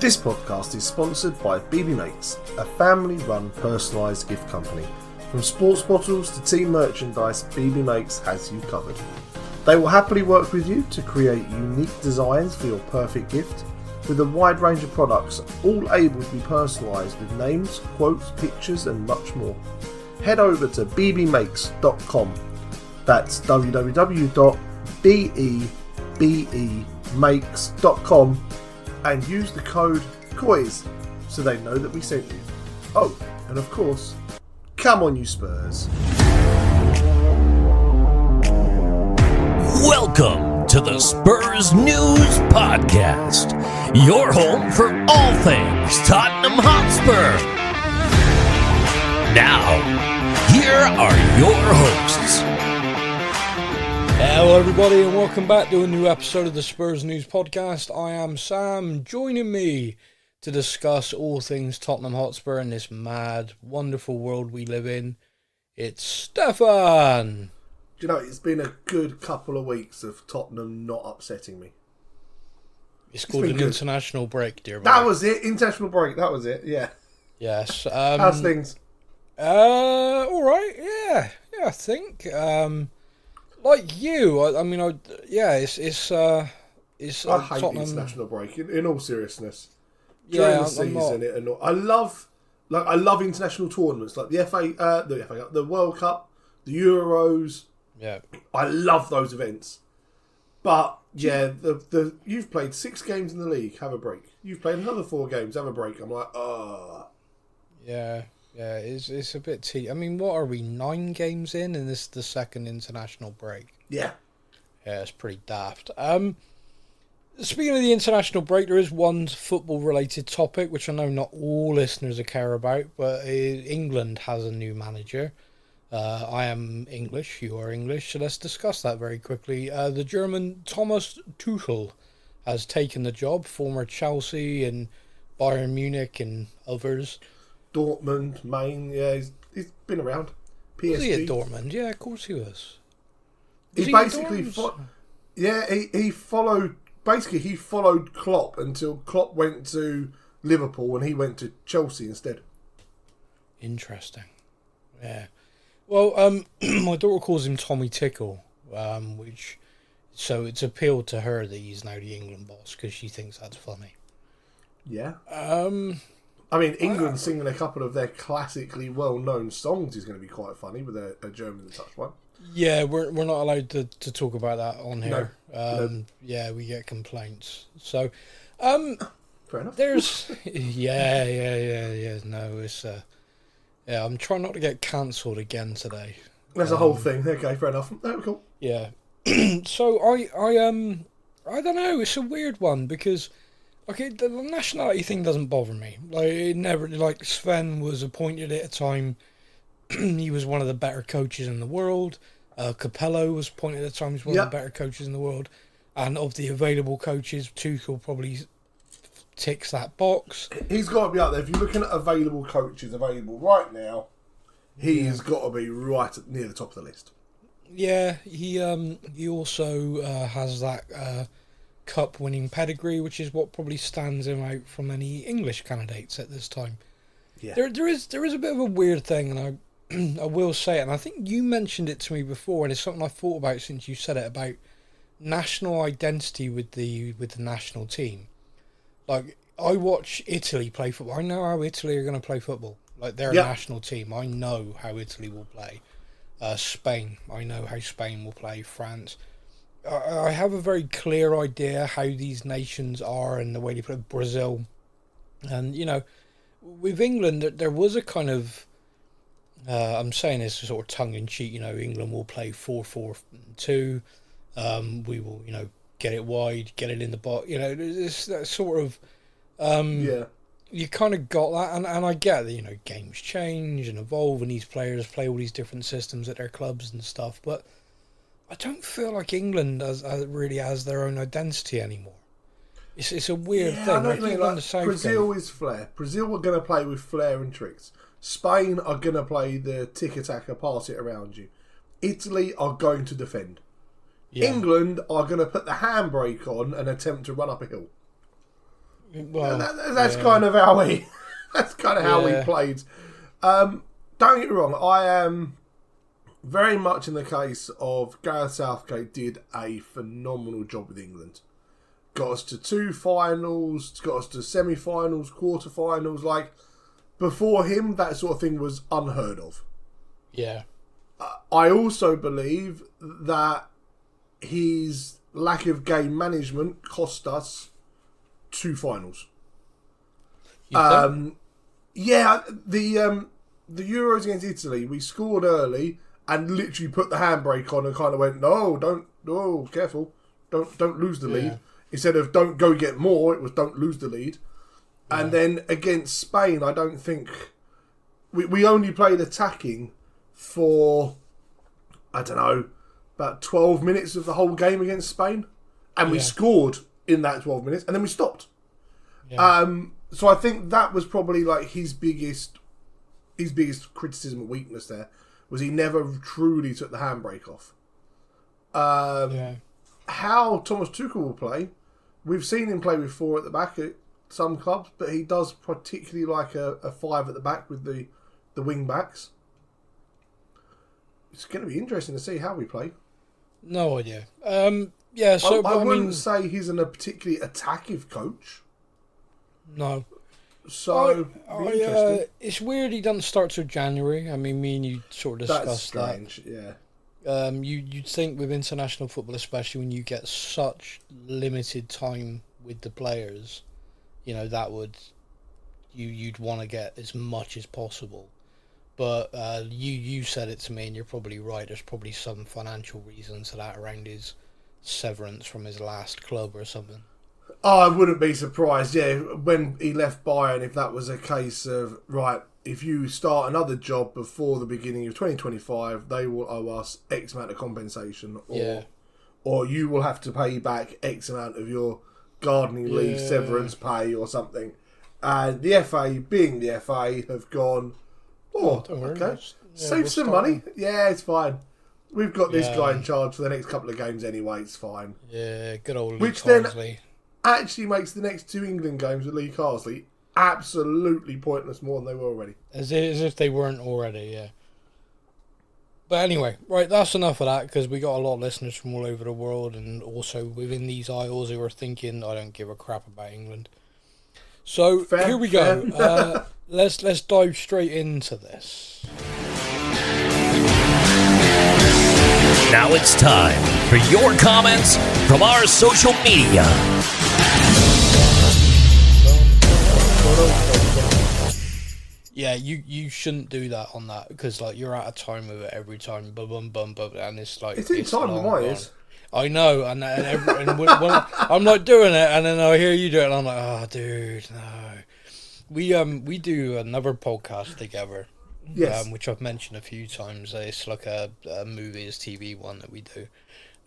This podcast is sponsored by BB Makes, a family-run personalised gift company. From sports bottles to team merchandise, BB Makes has you covered. They will happily work with you to create unique designs for your perfect gift, with a wide range of products, all able to be personalised with names, quotes, pictures and much more. Head over to bbmakes.com. That's www.bebemakes.com and use the code COIS so they know that we sent you. Oh, and of course, come on you Spurs. Welcome to the Spurs News Podcast, your home for all things Tottenham Hotspur. Now, here are your hosts. Hello everybody and welcome back to a new episode of the Spurs News Podcast. I am Sam. Joining me to discuss all things Tottenham Hotspur in this mad, wonderful world we live in, it's Stephan. Do you know, it's been a good couple of weeks of Tottenham not upsetting me. It's called an international break, dear man. That was it, international break, that was it, yeah. Yes. How's things? Alright, yeah, I think. Like you, I hate Tottenham. International break. In all seriousness, Yeah, during the season, I love international tournaments like the FA Cup, the World Cup, the Euros. Yeah, I love those events. But yeah, you've played 6 games in the league. Have a break. You've played another 4 games. Have a break. I'm like, Yeah, it's a bit I mean, what are we, 9 games in, and this is the second international break? Yeah, it's pretty daft. Speaking of the international break, there is one football-related topic, which I know not all listeners care about, but England has a new manager. I am English, you are English, so let's discuss that very quickly. The German Thomas Tuchel has taken the job, former Chelsea and Bayern Munich and others. Dortmund, Maine, yeah, he's been around. PSG. Was he at Dortmund? Yeah, of course he was. He basically, he followed Klopp until Klopp went to Liverpool and he went to Chelsea instead. Interesting. Yeah. Well, my daughter calls him Tommy Tickle, so it's appealed to her that he's now the England boss because she thinks that's funny. Yeah. I mean, England singing a couple of their classically well-known songs is going to be quite funny with a German touch one. Yeah, we're not allowed to talk about that on here. No. Yeah, we get complaints. So, fair enough. There's yeah. No, it's I'm trying not to get cancelled again today. That's a whole thing. Okay, fair enough. No, cool. Yeah. So I don't know. It's a weird one because. Okay, the nationality thing doesn't bother me. Like Sven was appointed at a time. He was one of the better coaches in the world. Capello was appointed at a time. He's one of the better coaches in the world. And of the available coaches, Tuchel probably ticks that box. He's got to be up there. If you're looking at available coaches available right now, he's got to be right near the top of the list. Yeah, he also has that cup-winning pedigree, which is what probably stands him out from any English candidates at this time. Yeah. There is a bit of a weird thing, and I will say it, and I think you mentioned it to me before, and it's something I've thought about since you said it, about national identity with the national team. Like, I watch Italy play football. I know how Italy are going to play football. Like, they're a national team. I know how Italy will play. Spain, I know how Spain will play. France. I have a very clear idea how these nations are and the way they play. Brazil. And, with England, there was a kind of... I'm saying this sort of tongue-in-cheek, England will play 4-4-2. We will, get it wide, get it in the box. There's that sort of... You kind of got that, and I get that, games change and evolve, and these players play all these different systems at their clubs and stuff, but I don't feel like England really has their own identity anymore. It's a weird thing. I know what you mean. Brazil is flair. Brazil are going to play with flair and tricks. Spain are going to play the tiki-taka, pass it around you. Italy are going to defend. Yeah. England are going to put the handbrake on and attempt to run up a hill. Well, that's kind of how we. That's kind of how we played. Don't get me wrong. I am very much in the case of Gareth Southgate did a phenomenal job with England. Got us to 2 finals, got us to semi-finals, quarter-finals. Like, before him, that sort of thing was unheard of. Yeah. I also believe that his lack of game management cost us 2 finals. Yeah, the Euros against Italy, we scored early and literally put the handbrake on and kind of went, no, careful, don't lose the lead. Instead of don't go get more, it was don't lose the lead. Yeah. And then against Spain, I don't think we only played attacking for, I don't know, about 12 minutes of the whole game against Spain, and we scored in that 12 minutes, and then we stopped. Yeah. So I think that was probably like his biggest criticism and weakness there, was he never truly took the handbrake off. How Thomas Tuchel will play, we've seen him play with 4 at the back at some clubs, but he does particularly like a 5 at the back with the wing backs. It's going to be interesting to see how we play. No idea. So I wouldn't say he's a particularly attacking coach. No. So, it's weird he doesn't start till January. I mean, me and you sort of discussed that. That's strange, yeah. You'd think with international football, especially when you get such limited time with the players, that would you'd want to get as much as possible. But you said it to me, and you're probably right. There's probably some financial reason to that around his severance from his last club or something. Oh, I wouldn't be surprised, when he left Bayern, if that was a case of, right, if you start another job before the beginning of 2025, they will owe us X amount of compensation, or you will have to pay back X amount of your gardening leave severance pay or something. And the FA, being the FA, have gone, okay, save some money. Yeah, it's fine. We've got this guy in charge for the next couple of games anyway, it's fine. Yeah, good old Lee Which Carsley. Then actually makes the next 2 England games with Lee Carsley absolutely pointless more than they were already. As if they weren't already, yeah. But anyway, right, that's enough of that, because we got a lot of listeners from all over the world, and also within these aisles who are thinking, I don't give a crap about England. So, here we go. Let's dive straight into this. Now it's time for your comments from our social media. Yeah, you shouldn't do that on that, because you're out of time with it every time. Bum, and it's like it's in time with my ears. I know, and when I'm like doing it, and then I hear you do it, and I'm like, oh, dude, no. We do another podcast together. Yes. Which I've mentioned a few times. It's like a movies TV one that we do,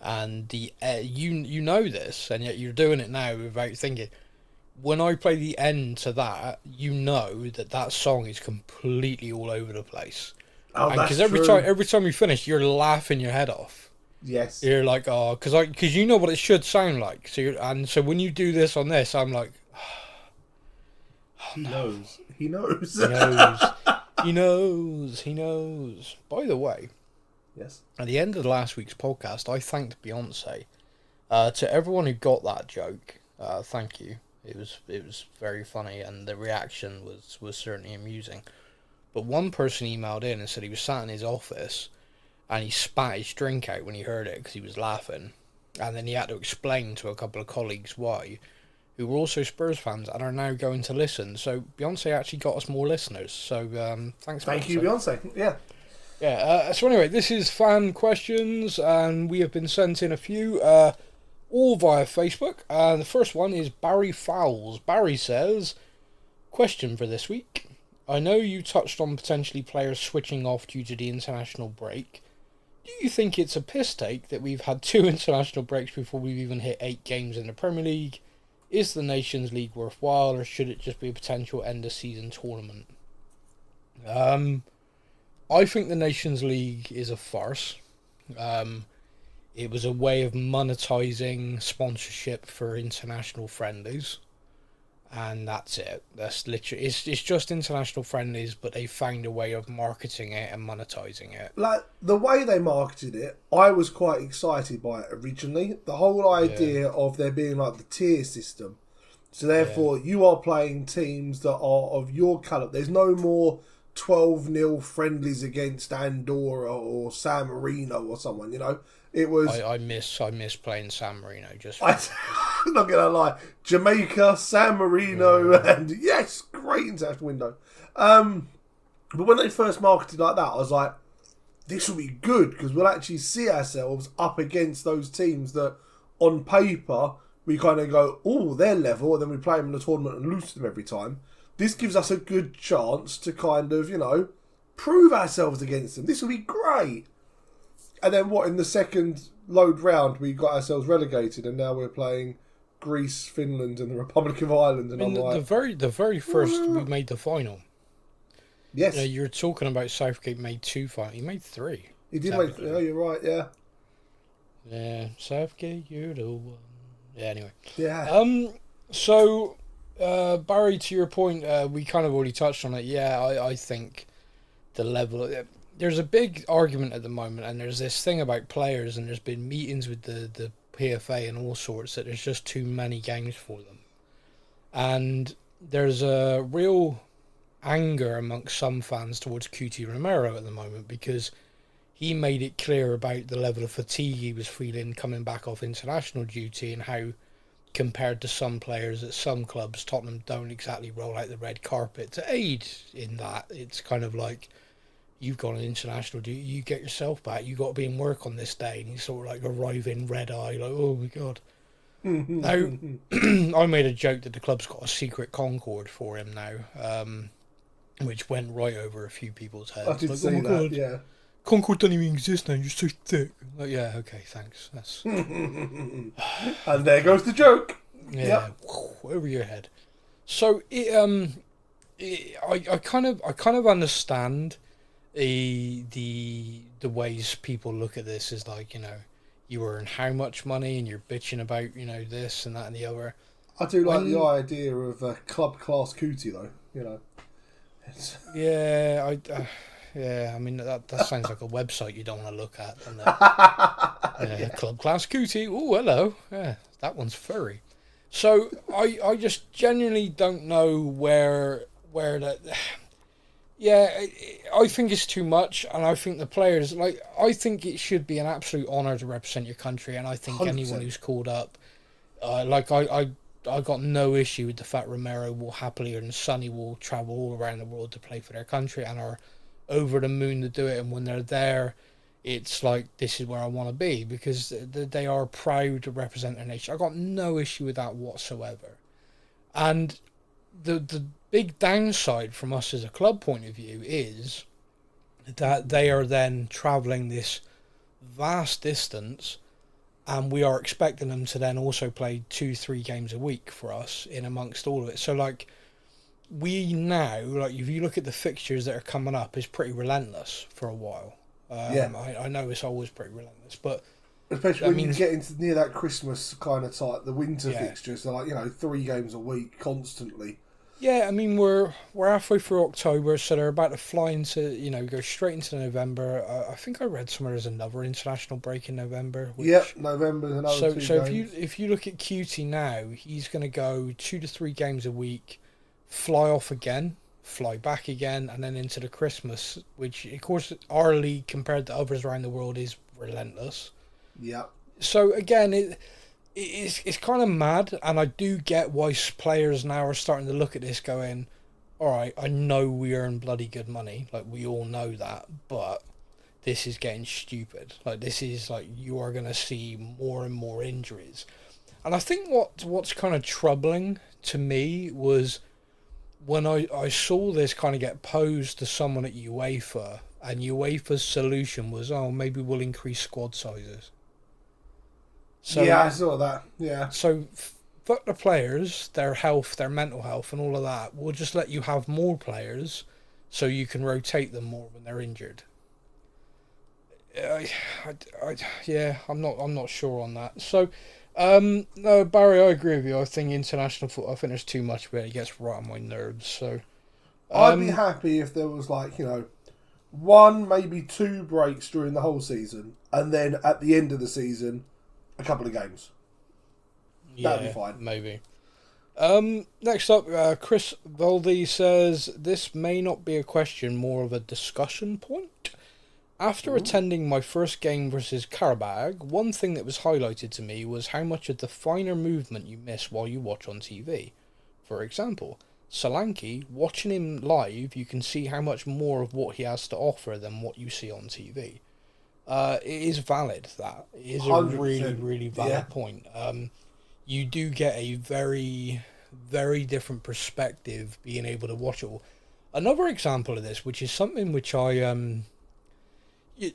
and you know this, and yet you're doing it now without thinking. When I play the end to that, you know that song is completely all over the place. Oh, that's true. true. Every time you finish, you're laughing your head off. Yes. You're like, oh, because you know what it should sound like. So when you do this on this, I'm like, He knows. He knows. He knows. He knows. By the way, yes. At the end of last week's podcast, I thanked Beyonce. To everyone who got that joke, thank you. It was very funny, and the reaction was certainly amusing. But one person emailed in and said he was sat in his office, and he spat his drink out when he heard it because he was laughing, and then he had to explain to a couple of colleagues why, who were also Spurs fans and are now going to listen. So Beyonce actually got us more listeners. So thanks. Thank you, Beyonce. Yeah. Yeah. So anyway, this is fan questions, and we have been sent in a few, all via Facebook. The first one is Barry Fowles. Barry says, question for this week. I know you touched on potentially players switching off due to the international break. Do you think it's a piss take that we've had 2 international breaks before we've even hit 8 games in the Premier League? Is the Nations League worthwhile, or should it just be a potential end-of-season tournament? I think the Nations League is a farce. It was a way of monetising sponsorship for international friendlies. and that's it. That's literally it's just international friendlies, but they found a way of marketing it and monetizing it. Like, the way they marketed it, I was quite excited by it originally. The whole idea of there being like the tier system. So therefore, you are playing teams that are of your caliber. There's no more 12-0 friendlies against Andorra or San Marino or someone, you know. It was... I miss playing San Marino. I'm not going to lie. Jamaica, San Marino, and yes, great international window. But when they first marketed like that, I was like, this will be good because we'll actually see ourselves up against those teams that on paper... we kind of go, oh, they're level, and then we play them in the tournament and lose to them every time. This gives us a good chance to kind of, you know, prove ourselves against them. This will be great. And then in the second load round, we got ourselves relegated, and now we're playing Greece, Finland, and the Republic of Ireland. And the very first we made the final. Yes. You know, you're talking about Southgate made 2 finals. He made 3. He did make 3. Oh, you're right, yeah. Yeah, Southgate, you're the one. Yeah, anyway. Yeah. So, Barry, to your point, we kind of already touched on it. Yeah, I think the level... there's a big argument at the moment, and there's this thing about players, and there's been meetings with the PFA and all sorts, that there's just too many games for them. And there's a real anger amongst some fans towards QT Romero at the moment, because... he made it clear about the level of fatigue he was feeling coming back off international duty, and how, compared to some players at some clubs, Tottenham don't exactly roll out the red carpet to aid in that. It's kind of like, you've got an international duty, you get yourself back, you got to be in work on this day, and you sort of like arriving red eye, like, oh my God. Now, I made a joke that the club's got a secret Concorde for him now, which went right over a few people's heads. I did see that, God. Yeah. Concorde doesn't even exist now, you're so thick. Like, yeah, okay, thanks. That's... and there goes the joke. Yeah, yep. Over your head. So I kind of understand the ways people look at this as, like, you know, you earn how much money and you're bitching about, you know, this and that and the other. I do like the idea of a club class cootie, though. You know. Yeah, yeah, I mean, that sounds like a website you don't want to look at. And club class cootie. Oh, hello. Yeah, that one's furry. So I just genuinely don't know where that... Yeah, I think it's too much, and I think the players... like, I think it should be an absolute honour to represent your country, and I think 100%. Anyone who's called up... I got no issue with the fact Romero will happily, and Sonny will travel all around the world to play for their country, and are over the moon to do it, and when they're there, it's like, this is where I want to be, because they are proud to represent their nation. I got no issue with that whatsoever. And the big downside from us as a club point of view is that they are then travelling this vast distance, and we are expecting them to then also play 2-3 games a week for us in amongst all of it. So, like, we now, like, if you look at the fixtures that are coming up, is pretty relentless for a while. I know it's always pretty relentless, but especially when you get into near that Christmas kind of type, the winter fixtures, they're like, you know, 3 games a week constantly. Yeah, I mean, we're halfway through October, so they're about to fly into, you know, go straight into November. I think I read somewhere there's another international break in November. November's another 2 games. if you look at QT now, he's going to go 2 to 3 games a week, fly off again, fly back again, and then into the Christmas, which, of course, our league compared to others around the world is relentless. Yeah. So again, it's kind of mad, and I do get why players now are starting to look at this going, all right, I know we earn bloody good money, like, we all know that, but this is getting stupid. Like, this is, like, you are going to see more and more injuries. And I think what's kind of troubling to me was when I saw this kind of get posed to someone at UEFA, and UEFA's solution was, oh, maybe we'll increase squad sizes. So, yeah, I saw that. Yeah. So, fuck the players, their health, their mental health, and all of that. We'll just let you have more players, so you can rotate them more when they're injured. I'm not sure on that. So, No, Barry, I agree with you. I think international football, I think there's too much of it. It gets right on my nerves. So, I'd be happy if there was one, maybe two breaks during the whole season, and then at the end of the season, a couple of games. That'd be fine. Maybe. Next up, Chris Valdi says, this may not be a question, more of a discussion point. After attending my first game versus Karabag, one thing that was highlighted to me was how much of the finer movement you miss while you watch on TV. For example, Solanke, watching him live, you can see how much more of what he has to offer than what you see on TV. It is valid, that. It is a really, really valid point. You do get a very, very different perspective being able to watch it all. Another example of this, which is something which I...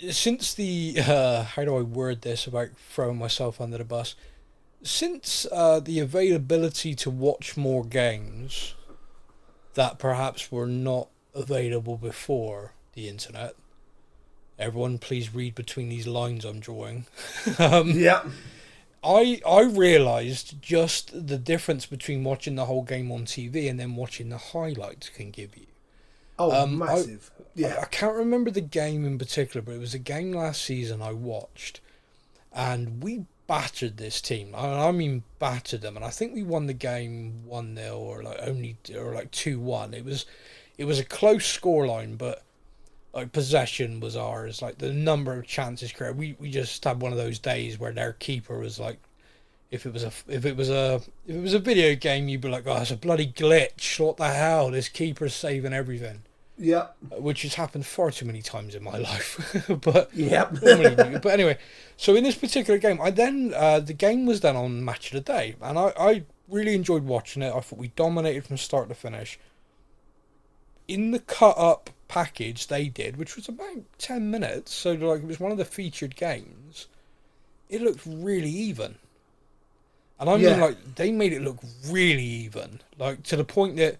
since the... how do I word this about throwing myself under the bus? Since the availability to watch more games that perhaps were not available before the internet. Everyone, please read between these lines I'm drawing. I realised just the difference between watching the whole game on TV and then watching the highlights can give you. Massive. I can't remember the game in particular, but it was a game last season I watched, and we battered this team. I mean battered them, and I think we won the game 1-0 or 2-1. It was a close scoreline, but possession was ours. The number of chances created, we just had one of those days where their keeper was if it was a video game, you'd be like, oh, it's a bloody glitch. What the hell? This keeper's saving everything. Yeah. Which has happened far too many times in my life. But normally, but anyway, so in this particular game, I then the game was then on Match of the Day, and I really enjoyed watching it. I thought we dominated from start to finish. In the cut up package they did, which was about 10 minutes, so it was one of the featured games, it looked really even. And I mean, they made it look really even, to the point that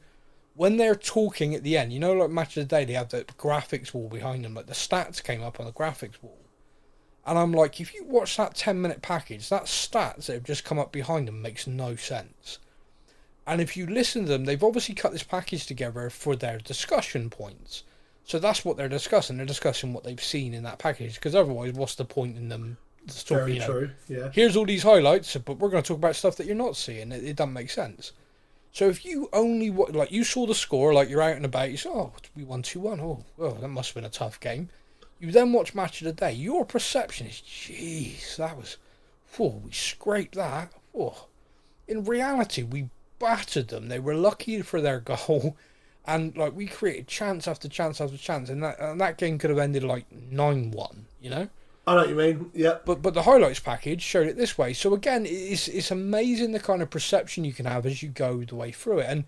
when they're talking at the end, Match of the Day, they have the graphics wall behind them, the stats came up on the graphics wall. And I'm like, if you watch that 10-minute package, that stats that have just come up behind them makes no sense. And if you listen to them, they've obviously cut this package together for their discussion points. So that's what they're discussing. They're discussing what they've seen in that package, because otherwise, what's the point in them talking? Very true, yeah. Here's all these highlights, but we're going to talk about stuff that you're not seeing. It doesn't make sense. So if you only you saw the score, you're out and about, you say, oh, we won 2-1. Oh, that must have been a tough game. You then watch Match of the Day. Your perception is, jeez, that was, we scraped that. In reality, we battered them. They were lucky for their goal, and we created chance after chance after chance, and that game could have ended 9-1. I know what you mean. Yeah. But the highlights package showed it this way. So again, it's amazing the kind of perception you can have as you go the way through it. And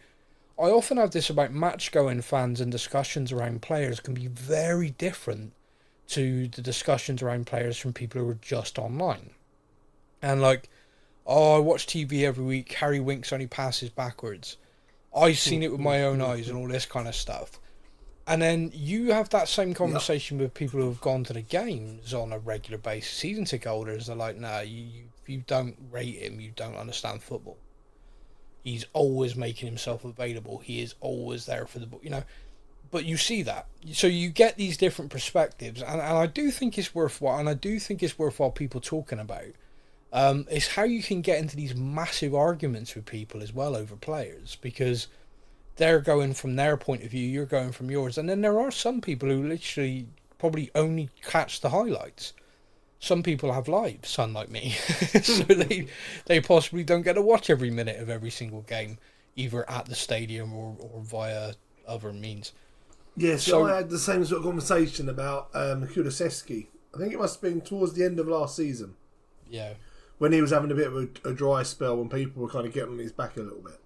I often have this about match-going fans, and discussions around players can be very different to the discussions around players from people who are just online. And I watch TV every week. Harry Winks only passes backwards. I've seen it with my own eyes and all this kind of stuff. And then you have that same conversation with people who have gone to the games on a regular basis. Season ticket holders are like, nah, you don't rate him. You don't understand football. He's always making himself available. He is always there for the ball, But you see that. So you get these different perspectives. And I do think it's worthwhile. And I do think it's worthwhile people talking about. It's how you can get into these massive arguments with people as well over players, because they're going from their point of view, you're going from yours, and then there are some people who literally probably only catch the highlights. Some people have lives, unlike me, so they possibly don't get to watch every minute of every single game, either at the stadium or via other means. Yeah, so I had the same sort of conversation about Kulusevski. I think it must have been towards the end of last season. Yeah. When he was having a bit of a dry spell, when people were kind of getting on his back a little bit.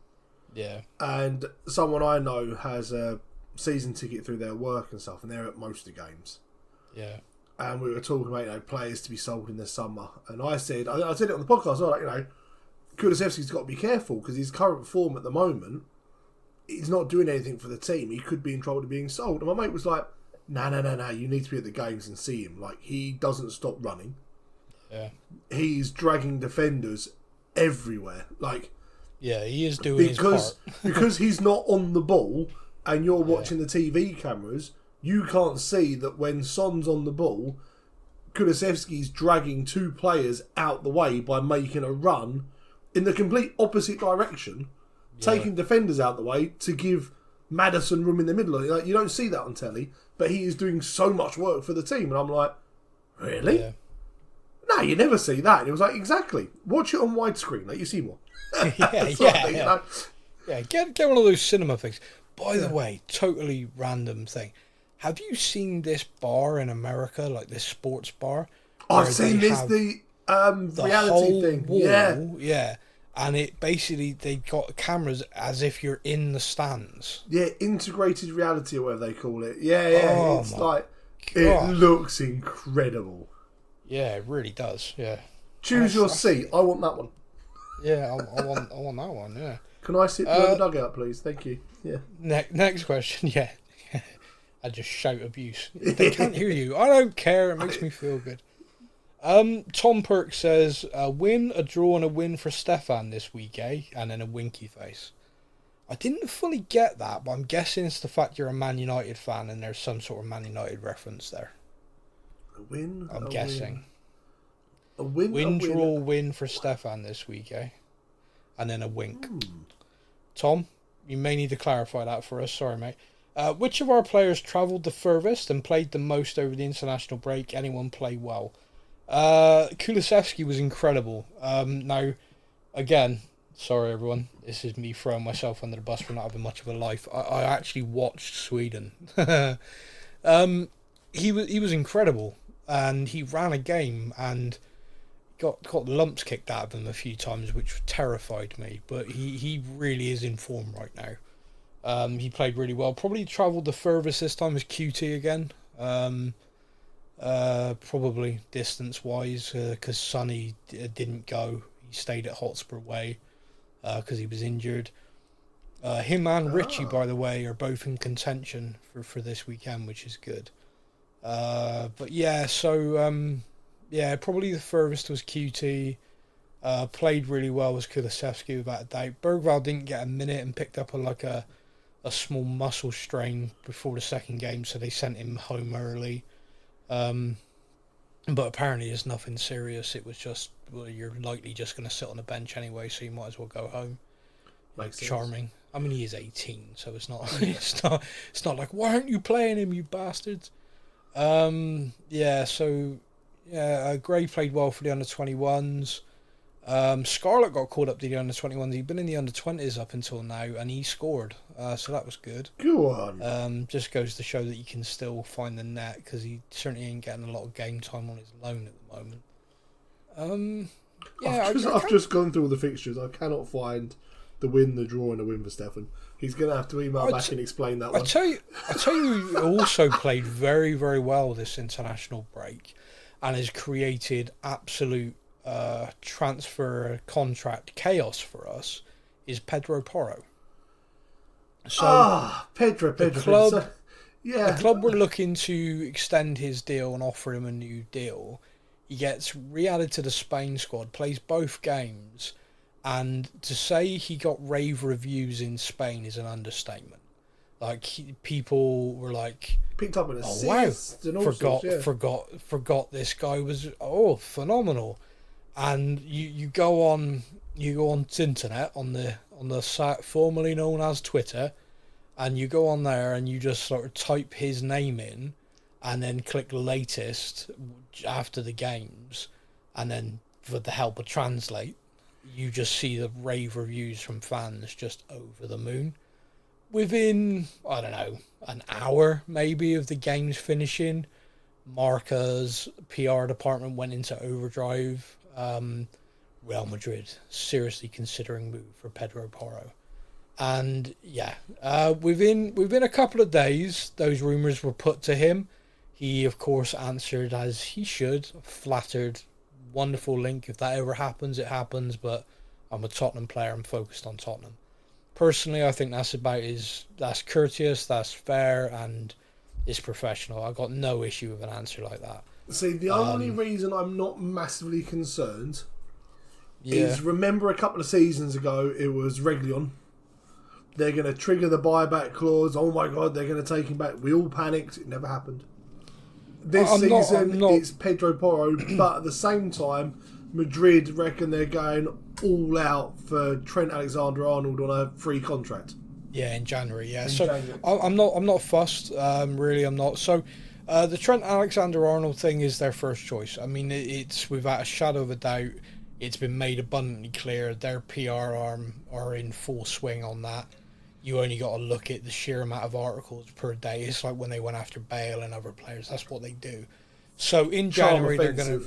Yeah. And someone I know has a season ticket through their work and stuff, and they're at most of the games. Yeah. And we were talking about players to be sold in the summer, and I said it on the podcast. I was like, Kulusevski's got to be careful, because his current form at the moment, he's not doing anything for the team. He could be in trouble of being sold. And my mate was like, no, you need to be at the games and see him. He doesn't stop running. Yeah. He's dragging defenders everywhere. Like, yeah, he is doing his part. Because he's not on the ball and you're watching the TV cameras, you can't see that when Son's on the ball, Kulusevski's dragging two players out the way by making a run in the complete opposite direction, taking defenders out the way to give Maddison room in the middle. Like, you don't see that on telly, but he is doing so much work for the team. And I'm like, really? Yeah. No, you never see that. And it was like, exactly. Watch it on widescreen. Like, you see more. Yeah. Get one of those cinema things. By the way, totally random thing. Have you seen this bar in America, like this sports bar? I've seen this, the reality thing. Wall, yeah. And it basically, they got cameras as if you're in the stands. Yeah, integrated reality or whatever they call it. Yeah. Oh, it's like, God. It looks incredible. Yeah, it really does. Yeah. Choose your seat. I want that one. Yeah, I want that one. Yeah. Can I sit below the dugout, please? Thank you. Yeah. Next question. Yeah. I just shout abuse. They can't hear you. I don't care. It makes me feel good. Tom Perk says, a win, a draw, and a win for Stephan this week, eh? And then a winky face. I didn't fully get that, but I'm guessing it's the fact you're a Man United fan and there's some sort of Man United reference there. A win? I'm guessing. Win. Win, draw, win for Stephan this week, eh? And then a wink. Tom, you may need to clarify that for us. Sorry, mate. Which of our players travelled the furthest and played the most over the international break? Anyone play well? Kulusevski was incredible. Now, again, sorry everyone, this is me throwing myself under the bus for not having much of a life. I actually watched Sweden. He was incredible, and he ran a game and got lumps kicked out of him a few times, which terrified me. But he really is in form right now. He played really well. Probably travelled the furthest this time as QT again. Probably distance-wise, because Sonny didn't go. He stayed at Hotspur Way because he was injured. Him and Richie, by the way, are both in contention for this weekend, which is good. But yeah, so yeah, probably the furthest was QT. Played really well was Kulusevski without a doubt. Bergvall didn't get a minute and picked up a small muscle strain before the second game, so they sent him home early. But apparently it's nothing serious. It was just, well, you're likely just going to sit on the bench anyway, so you might as well go home. Makes charming. Sense. I mean, he is 18, so it's not it's not like, why aren't you playing him, you bastards? Gray played well for the under-21s. Scarlett got called up to the under-21s. He'd been in the under-20s up until now, and he scored. So that was good. Go on. Just goes to show that you can still find the net, because he certainly ain't getting a lot of game time on his loan at the moment. I've just gone through all the fixtures. I cannot find the win, the draw, and the win for Stephan. He's going to have to email back and explain that one. I tell you who also played very, very well this international break and has created absolute transfer contract chaos for us is Pedro Porro. So Pedro. The club were looking to extend his deal and offer him a new deal. He gets re-added to the Spain squad, plays both games, and to say he got rave reviews in Spain is an understatement. Like, people were like, picked up an assist. Oh wow! Forgot this guy was phenomenal. And you go on the internet on the site formerly known as Twitter, and you go on there and you just sort of type his name in, and then click latest after the games, and then with the help of Translate, you just see the rave reviews from fans just over the moon. Within, I don't know, an hour maybe of the games finishing, Marca's PR department went into overdrive. Real Madrid seriously considering move for Pedro Porro. And yeah, within a couple of days, those rumours were put to him. He, of course, answered as he should, flattered, wonderful link. If that ever happens, it happens, but I'm a Tottenham player. I'm focused on Tottenham. Personally, I think that's courteous, that's fair, and it's professional. I got no issue with an answer like that. See, the only reason I'm not massively concerned is remember a couple of seasons ago it was Reguilon. They're going to trigger the buyback clause. Oh my God, they're going to take him back. We all panicked. It never happened. This season it's Pedro Porro, but at the same time, Madrid reckon they're going all out for Trent Alexander-Arnold on a free contract. Yeah, in January. Yeah, I'm not fussed. Really, I'm not. So, the Trent Alexander-Arnold thing is their first choice. I mean, it's without a shadow of a doubt. It's been made abundantly clear their PR arm are in full swing on that. You only got to look at the sheer amount of articles per day. It's like when they went after Bale and other players. That's what they do. So in January they're going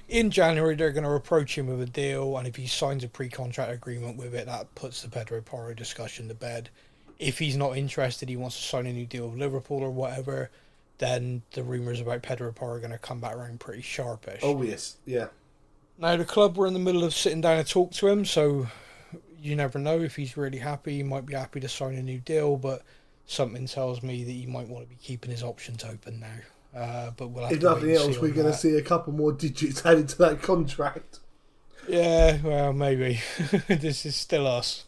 to approach him with a deal, and if he signs a pre-contract agreement with it, that puts the Pedro Porro discussion to bed. If he's not interested, he wants to sign a new deal with Liverpool or whatever, then the rumours about Pedro Porro are going to come back around pretty sharpish. Oh yes, yeah. Now the club were in the middle of sitting down to talk to him, so you never know if he's really happy. He might be happy to sign a new deal, but something tells me that he might want to be keeping his options open now. But we'll have if nothing else, we're going to see a couple more digits added to that contract. Yeah, well, maybe. This is still us.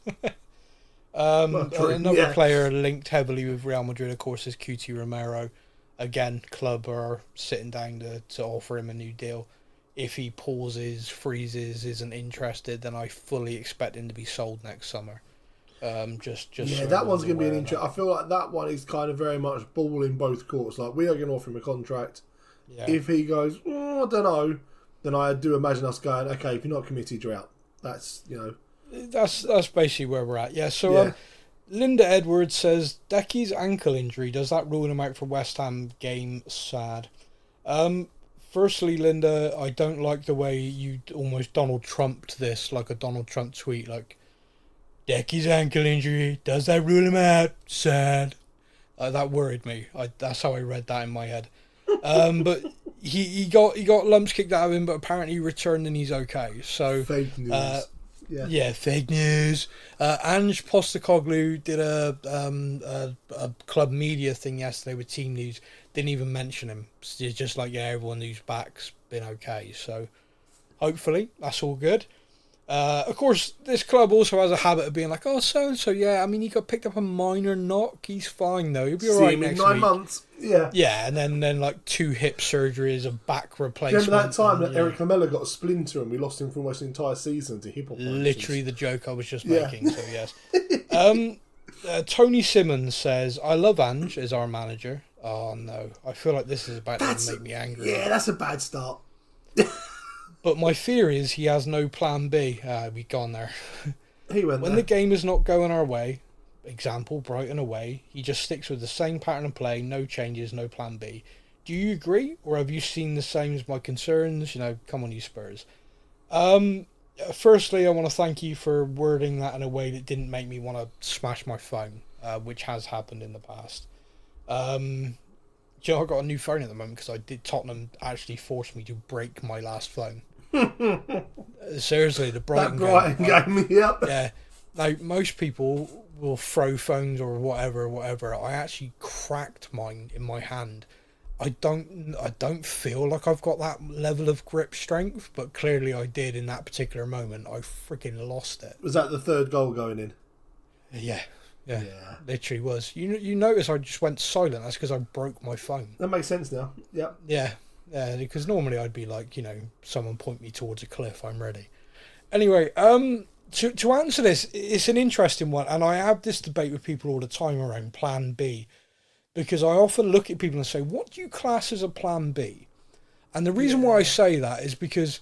Another player linked heavily with Real Madrid, of course, is QT Romero. Again, club are sitting down to offer him a new deal. If he pauses, freezes, isn't interested, then I fully expect him to be sold next summer. That one's going to be an interest. I feel like that one is kind of very much ball in both courts. Like, we are going to offer him a contract. Yeah. If he goes, I don't know, then I do imagine us going, okay, if you're not committed, you're out. That's, That's basically where we're at. Yeah, so Linda Edwards says, Decky's ankle injury, does that rule him out for West Ham game? Sad. Firstly, Linda, I don't like the way you almost Donald Trumped this, like a Donald Trump tweet, like, Decky's ankle injury, does that rule him out? Sad. That worried me. That's how I read that in my head. But he got lumps kicked out of him, but apparently he returned and he's okay. So fake news. Fake news. Ange Postecoglou did a club media thing yesterday with Team News. Didn't even mention him. It's just like, everyone who's back's been okay. So hopefully that's all good. Of course, this club also has a habit of being like, so-and-so, he got picked up a minor knock. He's fine, though. He'll be all right next week. 9 months, yeah. Yeah, and then like 2 hip surgeries, a back replacement. Remember that time that Eric Lamela got a splinter and we lost him for almost the entire season to hip operations? Literally the joke I was just making, so yes. Tony Simmons says, I love Ange as our manager. Oh, no. I feel like this is about to make me angry. Yeah, that's a bad start. But my fear is he has no plan B. We've gone there. When the game is not going our way, example, Brighton away, he just sticks with the same pattern of play, no changes, no plan B. Do you agree? Or have you seen the same as my concerns? Come on, you Spurs. Firstly, I want to thank you for wording that in a way that didn't make me want to smash my phone, which has happened in the past. I've got a new phone at the moment because Tottenham actually forced me to break my last phone. Seriously, the Brighton game. Yep. Yeah. Now, most people will throw phones or whatever. I actually cracked mine in my hand. I don't feel like I've got that level of grip strength, but clearly I did in that particular moment. I freaking lost it. Was that the third goal going in? Yeah, literally was. You notice I just went silent. That's because I broke my phone. That makes sense now. Yep. Yeah, because normally I'd be like, someone point me towards a cliff, I'm ready. Anyway, to answer this, it's an interesting one, and I have this debate with people all the time around Plan B, because I often look at people and say, what do you class as a Plan B? And the reason why I say that is because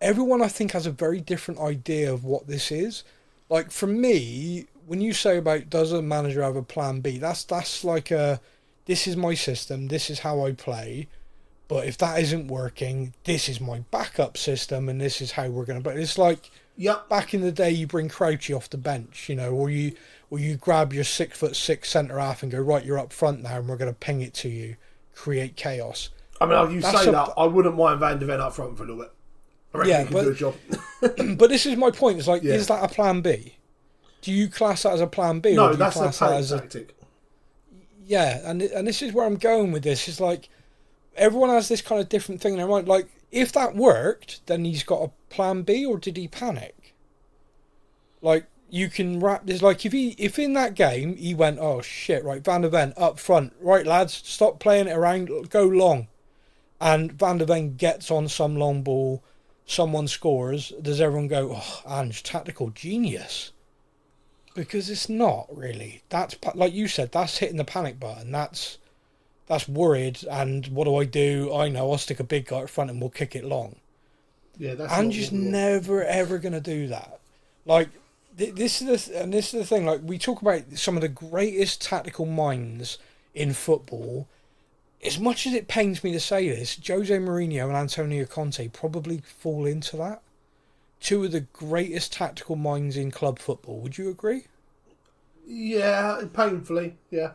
everyone, I think, has a very different idea of what this is. Like, for me, when you say about does a manager have a Plan B, that's like this is my system, this is how I play, but if that isn't working, this is my backup system, and this is how we're going to play. It's like back in the day, you bring Crouchy off the bench, or you grab your 6'6" centre half and go, right, you're up front now, and we're going to ping it to you, create chaos. I mean, that, I wouldn't mind Van de Ven up front for a little bit. I reckon he can do a job. But this is my point. It's like, is that a Plan B? Do you class that as a Plan B? No, that's a panic tactic. Yeah, and this is where I'm going with this. It's like everyone has this kind of different thing in their mind. Like, if that worked, then he's got plan B or did he panic? Like, you can wrap this, like, if in that game he went, oh shit, right, Van der Ven up front, right lads, stop playing it around, go long, and Van der Ven gets on some long ball, someone scores, does everyone go, oh, Ange, tactical genius? Because it's not really. That's, like you said, that's hitting the panic button. That's worried, and what do? I know, I'll stick a big guy up front and we'll kick it long. Yeah, that's Ange's never ever going to do that. Like, this is the thing. Like, we talk about some of the greatest tactical minds in football. As much as it pains me to say this, Jose Mourinho and Antonio Conte probably fall into that. Two of the greatest tactical minds in club football. Would you agree? Yeah, painfully. Yeah.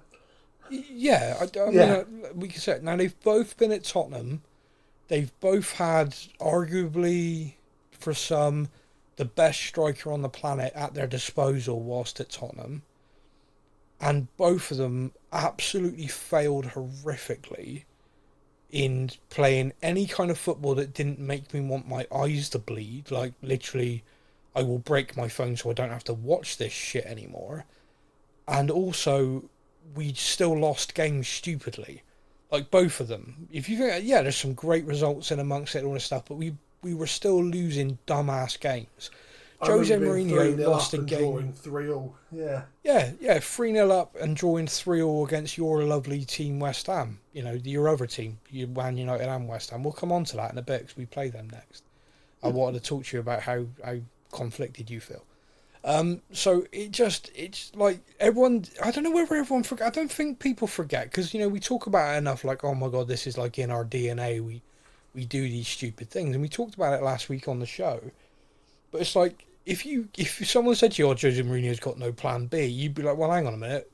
Yeah, I mean, we can say it. Now, they've both been at Tottenham. They've both had, arguably, for some, the best striker on the planet at their disposal whilst at Tottenham. And both of them absolutely failed horrifically in playing any kind of football that didn't make me want my eyes to bleed. Like, literally, I will break my phone so I don't have to watch this shit anymore. And also, we still lost games stupidly. Like, both of them. If you think, yeah, there's some great results in amongst it and all this stuff, but we were still losing dumbass games. Jose Mourinho lost a game. 3-3. Yeah. Yeah, 3-0 up and drawing 3-3 against your lovely team, West Ham. You know, your other team, Man United and West Ham. We'll come on to that in a bit because we play them next. I wanted to talk to you about how conflicted you feel. So it's like everyone, I don't know whether everyone forget. I don't think people forget because, you know, we talk about it enough, like, oh my God, this is like in our DNA. We do these stupid things, and we talked about it last week on the show. But it's like, if someone said to you, oh, Jose Mourinho's got no plan B, you'd be like, well, hang on a minute.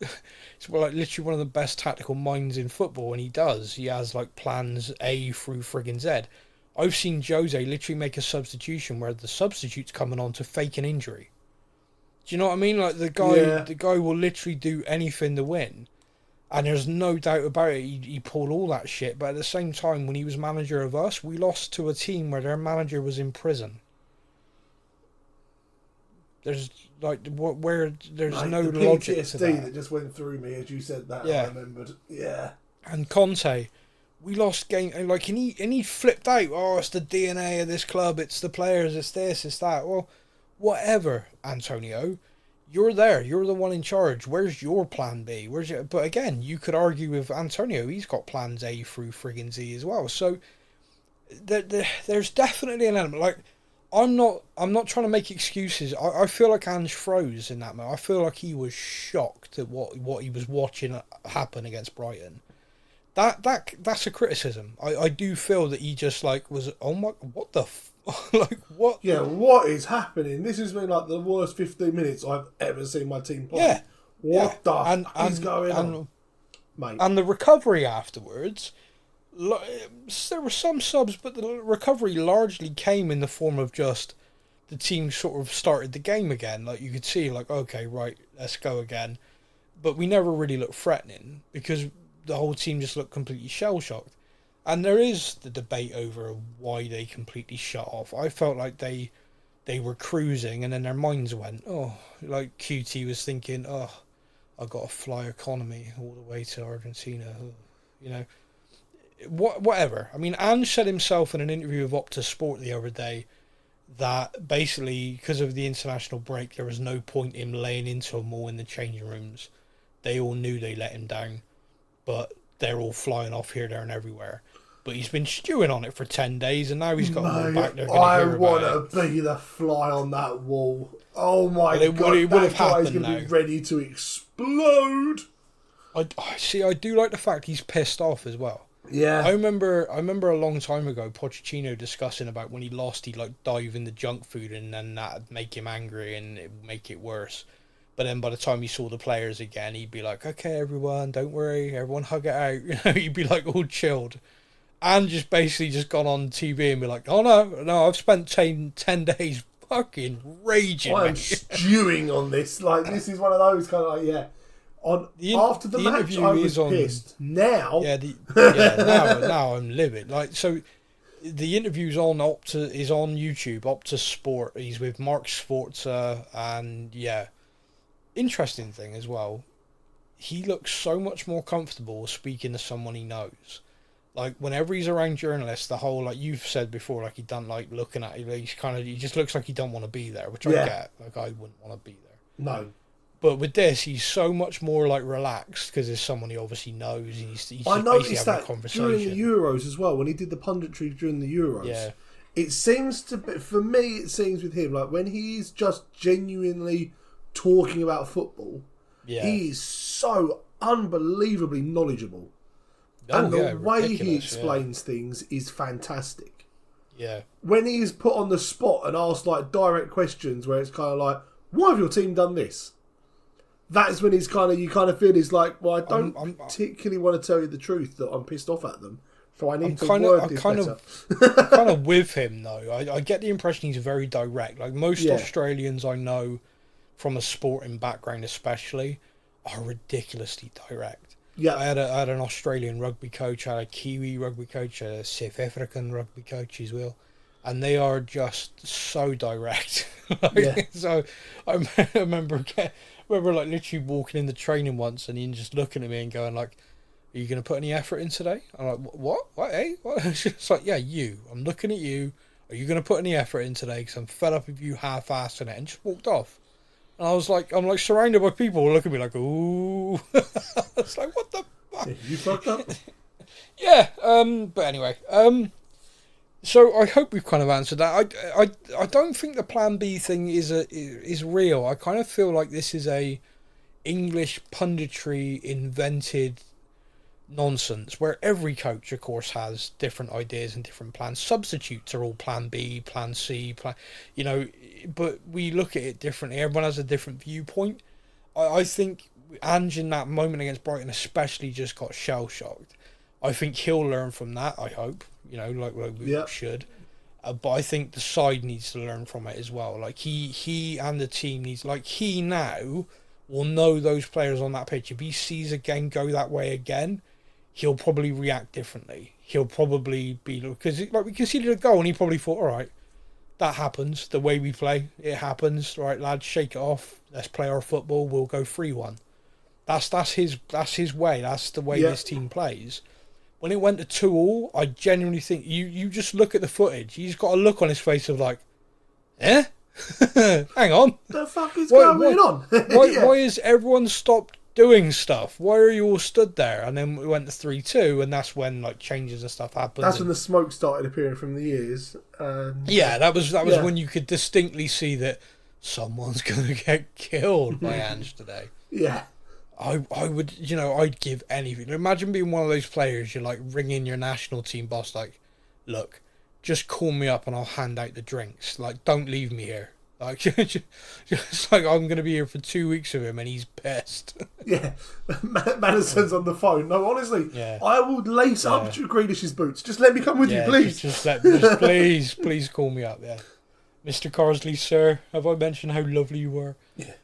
It's like literally one of the best tactical minds in football, and he does. He has like plans A through friggin' Z. I've seen Jose literally make a substitution where the substitute's coming on to fake an injury. Do you know what I mean? Like, the guy will literally do anything to win. And there's no doubt about it, he pulled all that shit. But at the same time, when he was manager of us, we lost to a team where their manager was in prison. There's like where there's no logic to that. That just went through me as you said that. Yeah. I remembered. Yeah. And Conte, we lost game, like, and he flipped out. Oh, it's the DNA of this club. It's the players. It's this. It's that. Well, whatever, Antonio. You're there. You're the one in charge. Where's your plan B? But again, you could argue with Antonio. He's got plans A through friggin' Z as well. So there's definitely an element. Like, I'm not trying to make excuses. I feel like Ange froze in that moment. I feel like he was shocked at what he was watching happen against Brighton. That's a criticism. I do feel that he just like was, oh my, what the like, what? Yeah, what is happening? This has been like the worst 15 minutes I've ever seen my team play. Yeah. What the fuck is going on? Mate. And the recovery afterwards, there were some subs, but the recovery largely came in the form of just the team sort of started the game again. Like, you could see, like, okay, right, let's go again. But we never really looked threatening because the whole team just looked completely shell-shocked. And there is the debate over why they completely shut off. I felt like they were cruising and then their minds went, oh, like QT was thinking, oh, I got to fly economy all the way to Argentina. You know, whatever. I mean, Ange said himself in an interview with Opta Sport the other day that basically because of the international break, there was no point in laying into them all in the changing rooms. They all knew they let him down, but they're all flying off here, there and everywhere. But he's been stewing on it for 10 days, and now he's got them all back there. I want to be the fly on that wall. Oh my God, it would have happened going to be ready to explode. I do like the fact he's pissed off as well. Yeah. I remember a long time ago, Pochettino discussing about when he lost, he'd like dive into junk food and then that'd make him angry and it'd make it worse. But then by the time he saw the players again, he'd be like, okay, everyone, don't worry, everyone hug it out. You know, he'd be like all chilled. And just basically just gone on TV and be like, oh no, I've spent 10 days fucking raging. I'm stewing on this. Like, this is one of those kind of like, yeah. After the match, I was pissed. Now, now I'm livid. Like, so The interview's on Opta, is on YouTube, Opta Sport. He's with Mark Sforza, and yeah, interesting thing as well. He looks so much more comfortable speaking to someone he knows. Like whenever he's around journalists, the whole, like you've said before, like he don't like looking at you. He just looks like he don't want to be there, which I get. Like I wouldn't want to be there. No. But with this, he's so much more like relaxed because there's someone he obviously knows. And he's I just noticed basically having that a conversation. during the Euros as well, when he did the punditry during the Euros. Yeah. It seems to be, for me, it seems with him, like when he's just genuinely talking about football, he's so unbelievably knowledgeable. And the way he explains things is fantastic. Yeah. When he's put on the spot and asked like direct questions where it's kind of like, why have your team done this? That's when you kind of feel he's like, well, I don't particularly want to tell you the truth that I'm pissed off at them. So I need to word this better. I'm kind of with him though. I get the impression he's very direct. Like most Australians I know from a sporting background especially are ridiculously direct. Yeah. I had an Australian rugby coach, I had a Kiwi rugby coach, a South African rugby coach as well. And they are just so direct. So I remember like literally walking in the training once and Ian just looking at me and going like, are you going to put any effort in today? I'm like, what? What, eh? What? It's like, yeah, you. I'm looking at you. Are you going to put any effort in today? Because I'm fed up of you half-assing it. And just walked off. And I was like, I'm like surrounded by people who look at me like, ooh. It's like, what the fuck? You fucked up? Yeah. But anyway. So I hope we've kind of answered that. I don't think the Plan B thing is real. I kind of feel like this is a English punditry invented nonsense where every coach of course has different ideas and different plans. Substitutes are all Plan B, Plan C, but we look at it differently. Everyone has a different viewpoint. I think Ange in that moment against Brighton especially just got shell shocked. I think he'll learn from that, I hope, like we should. But I think the side needs to learn from it as well. Like he and the team needs, like he now will know those players on that pitch. If he sees a game go that way again, he'll probably react differently. He'll probably be, because like we conceded a goal and he probably thought, all right, that happens. The way we play, it happens. Right, lads, shake it off. Let's play our football. We'll go 3-1. That's his way. That's the way this team plays. When it went to 2-2, I genuinely think you just look at the footage. He's got a look on his face of like, eh? Hang on. The fuck is going on? Why is everyone stopped doing stuff? Why are you all stood there? And then we went to 3-2, and that's when like changes and stuff happened. That's when the smoke started appearing from the ears. That was when you could distinctly see that someone's going to get killed by Ange today. Yeah. I would, I'd give anything. Imagine being one of those players, you're like ringing your national team boss, like, look, just call me up and I'll hand out the drinks. Like, don't leave me here. Like, just like I'm going to be here for 2 weeks with him and he's pissed. Yeah. Madison's on the phone. No, honestly, I will lace up Grealish's boots. Just let me come with you, please. Please call me up, Mr. Carsley, sir, have I mentioned how lovely you were?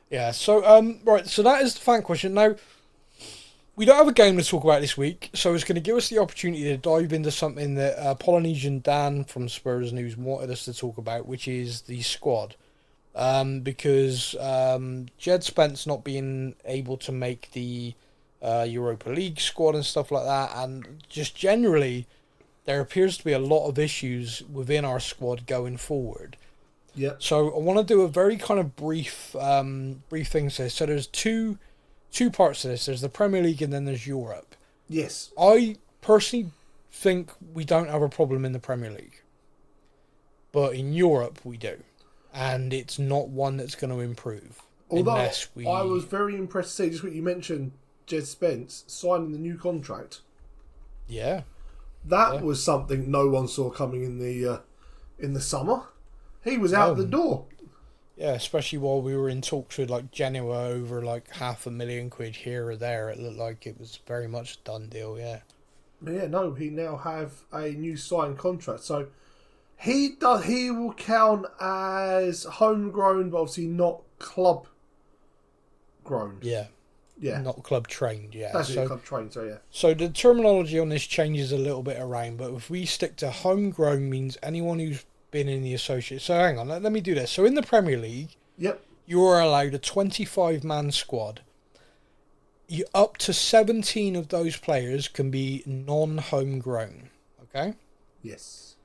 Yeah, so, right, so that is the fan question. Now, we don't have a game to talk about this week, so it's going to give us the opportunity to dive into something that Polynesian Dan from Spurs News wanted us to talk about, which is the squad. Because Jed Spence not being able to make the Europa League squad and stuff like that, and just generally, there appears to be a lot of issues within our squad going forward. Yeah. So I want to do a very kind of brief thing. So there's two parts to this. There's the Premier League and then there's Europe. Yes. I personally think we don't have a problem in the Premier League, but in Europe we do, and it's not one that's going to improve. Although I was very impressed to see just what you mentioned, Jed Spence signing the new contract. Yeah. That was something no one saw coming in the summer. He was out the door. Yeah, especially while we were in talks with like Genoa over like £500,000 here or there. It looked like it was very much a done deal, yeah. Yeah, no, he now have a new signed contract. So he will count as homegrown, but obviously not club grown. Yeah. Yeah. Not club trained, yeah. That's club trained, so yeah. So the terminology on this changes a little bit around, but if we stick to homegrown means anyone who's been in the associate. So hang on, let me do this. So in the Premier League, yep, you are allowed a 25-man squad. Up to 17 of those players can be non-homegrown, okay? Yes.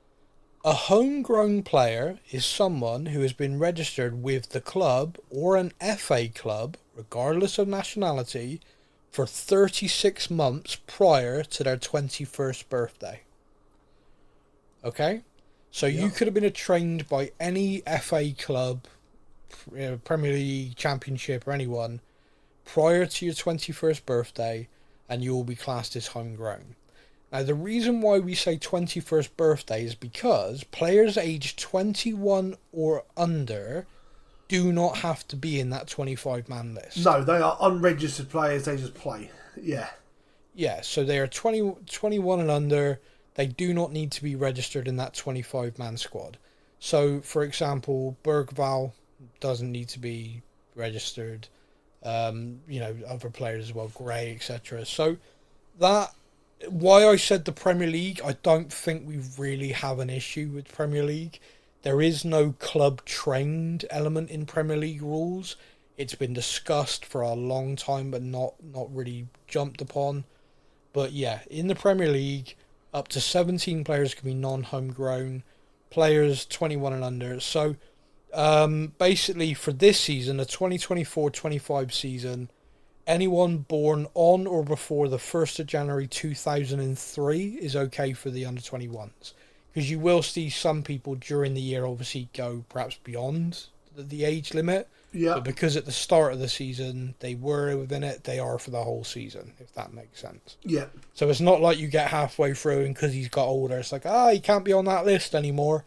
A homegrown player is someone who has been registered with the club or an FA club, regardless of nationality, for 36 months prior to their 21st birthday. Okay? So you could have been trained by any FA club, Premier League, Championship, or anyone prior to your 21st birthday, and you will be classed as homegrown. Now, the reason why we say 21st birthday is because players aged 21 or under do not have to be in that 25-man list. No, they are unregistered players. They just play. Yeah. Yeah, so they are 21 and under. They do not need to be registered in that 25-man squad. So, for example, Bergval doesn't need to be registered. Other players as well, Gray, etc. So, why I said the Premier League, I don't think we really have an issue with Premier League. There is no club trained element in Premier League rules. It's been discussed for a long time, but not really jumped upon. But yeah, in the Premier League, up to 17 players can be non-homegrown, players 21 and under. So basically for this season, the 2024-25 season, anyone born on or before the 1st of January 2003 is okay for the under 21s. Because you will see some people during the year obviously go perhaps beyond the age limit. Yeah. But because at the start of the season they were within it, they are for the whole season, if that makes sense. Yeah. So it's not like you get halfway through and because he's got older, it's like, he can't be on that list anymore.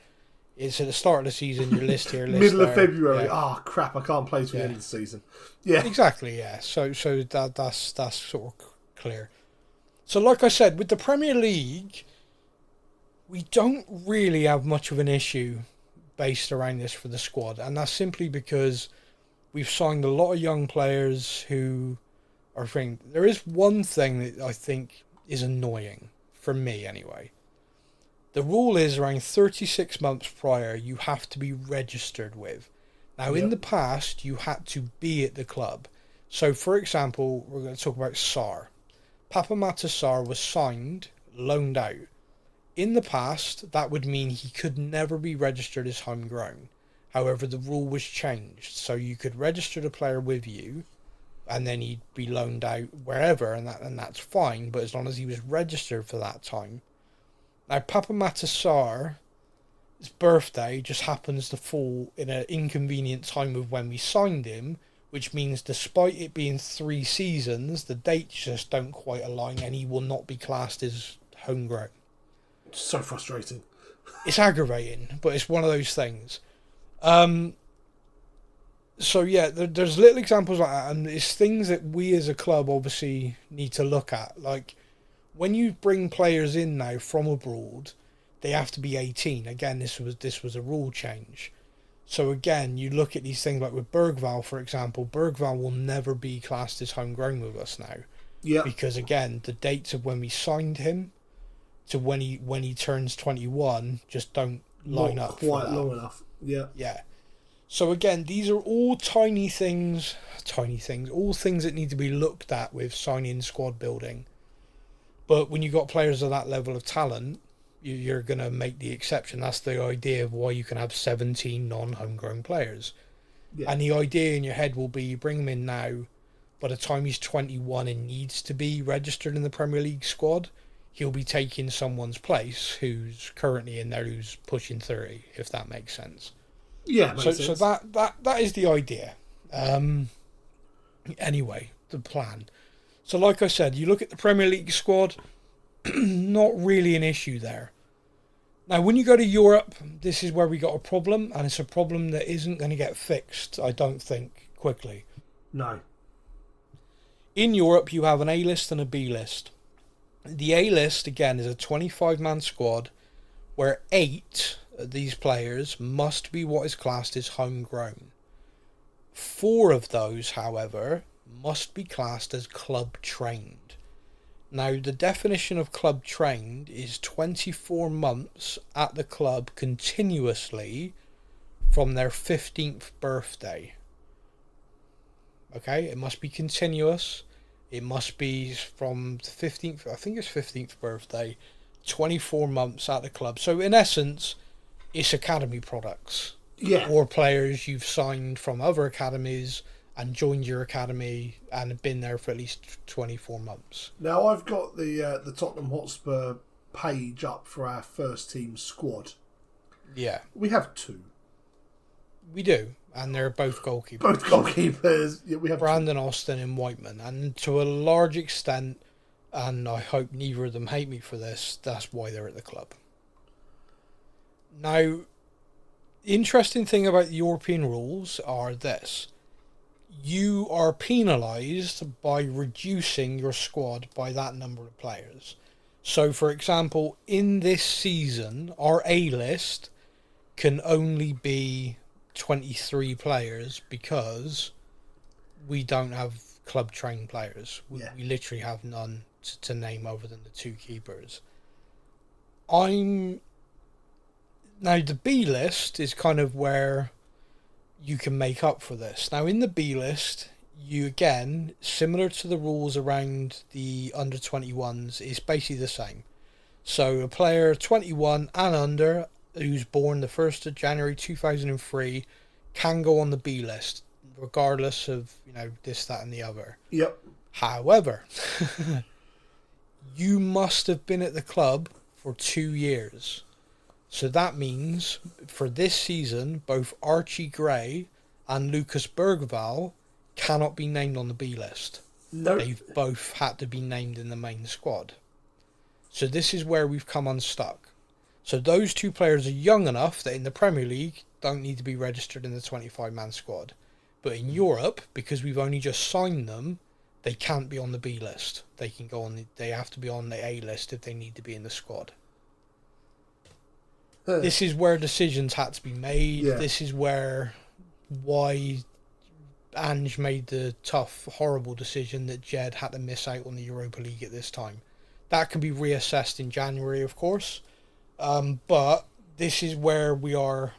It's at the start of the season, your list here, list Middle there. of February. Yeah. Crap, I can't play till the end of the season. Yeah. Exactly, yeah. So that's sort of clear. So like I said, with the Premier League, we don't really have much of an issue based around this for the squad, and that's simply because we've signed a lot of young players who are thinking. There is one thing that I think is annoying, for me anyway. The rule is around 36 months prior, you have to be registered with. Now, in the past, you had to be at the club. So, for example, we're going to talk about Sarr. Papamata Sarr was signed, loaned out. In the past, that would mean he could never be registered as homegrown. However, the rule was changed. So you could register the player with you, and then he'd be loaned out wherever, and that's fine, but as long as he was registered for that time. Now, Papamata Sarr's birthday just happens to fall in an inconvenient time of when we signed him, which means despite it being 3 seasons, the dates just don't quite align, and he will not be classed as homegrown. So frustrating. It's aggravating, but it's one of those things. So yeah, there's little examples like that, and it's things that we as a club obviously need to look at. Like, when you bring players in now from abroad, they have to be 18. Again, this was a rule change. So again, you look at these things like with Bergval, for example. Bergval will never be classed as homegrown with us now. Yeah. Because again, the dates of when we signed him to when he turns 21 just don't line up. Quite long enough. Yeah. Yeah. So again, these are all tiny things, all things that need to be looked at with signing squad building. But when you've got players of that level of talent, you're going to make the exception. That's the idea of why you can have 17 non-homegrown players. Yeah. And the idea in your head will be you bring him in now, by the time he's 21 and needs to be registered in the Premier League squad, he'll be taking someone's place who's currently in there who's pushing 30, if that makes sense. Yeah, makes sense. So that is the idea. Anyway, the plan. So like I said, you look at the Premier League squad, not really an issue there. Now, when you go to Europe, this is where we got a problem, and it's a problem that isn't going to get fixed, I don't think, quickly. No. In Europe, you have an A list and a B list. The A list, again, is a 25-man squad where 8 of these players must be what is classed as homegrown. 4 of those, however, must be classed as club trained. Now, the definition of club trained is 24 months at the club continuously from their 15th birthday. Okay, it must be continuous. It must be from the 15th, I think it's 15th birthday, 24 months at the club. So in essence, it's academy products. Yeah. Or players you've signed from other academies and joined your academy and have been there for at least 24 months. Now, I've got the Tottenham Hotspur page up for our first team squad. Yeah. We have 2. We do, and they're both goalkeepers. Both goalkeepers. Yeah, we have Brandon Austin and Whiteman, and to a large extent, and I hope neither of them hate me for this, that's why they're at the club. Now, the interesting thing about the European rules are this. You are penalised by reducing your squad by that number of players. So, for example, in this season, our A-list can only be 23 players because we don't have club trained players. We literally have none to name other than the 2 keepers. Now the B list is kind of where you can make up for this. Now in the B list, you again, similar to the rules around the under 21s, is basically the same. So a player 21 and under who's born the 1st of January 2003 can go on the B list, regardless of, this, that and the other. Yep. However, you must have been at the club for 2 years. So that means, for this season, both Archie Gray and Lucas Bergvall cannot be named on the B list. No. They've both had to be named in the main squad. So this is where we've come unstuck. So those 2 players are young enough that in the Premier League don't need to be registered in the 25-man squad. But in Europe, because we've only just signed them, they can't be on the B list. They can go on. They have to be on the A list if they need to be in the squad. This is where decisions had to be made. Yeah. This is why Ange made the tough, horrible decision that Jed had to miss out on the Europa League at this time. That can be reassessed in January, of course. But this is where we are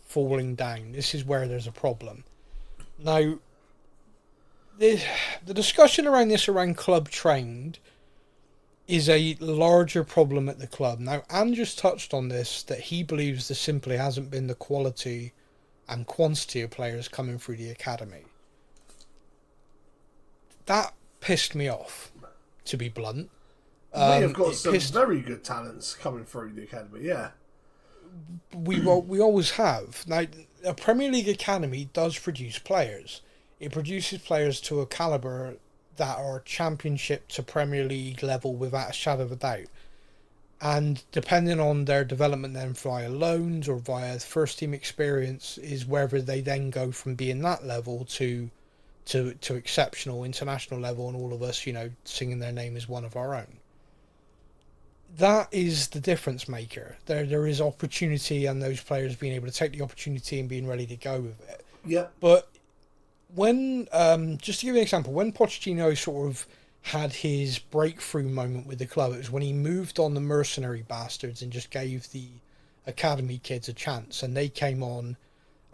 falling down. This is where there's a problem. Now, the discussion around club trained is a larger problem at the club. Now, Anne just touched on this, that he believes there simply hasn't been the quality and quantity of players coming through the academy. That pissed me off, to be blunt. We have got some very good talents coming through the academy, yeah. We always have. Now, a Premier League academy does produce players. It produces players to a calibre that are Championship to Premier League level without a shadow of a doubt. And depending on their development then via loans or via first team experience is whether they then go from being that level to exceptional international level, and all of us, singing their name as one of our own. That is the difference maker. There is opportunity, and those players being able to take the opportunity and being ready to go with it. Yeah. But when, just to give you an example, when Pochettino sort of had his breakthrough moment with the club, it was when he moved on the mercenary bastards and just gave the academy kids a chance, and they came on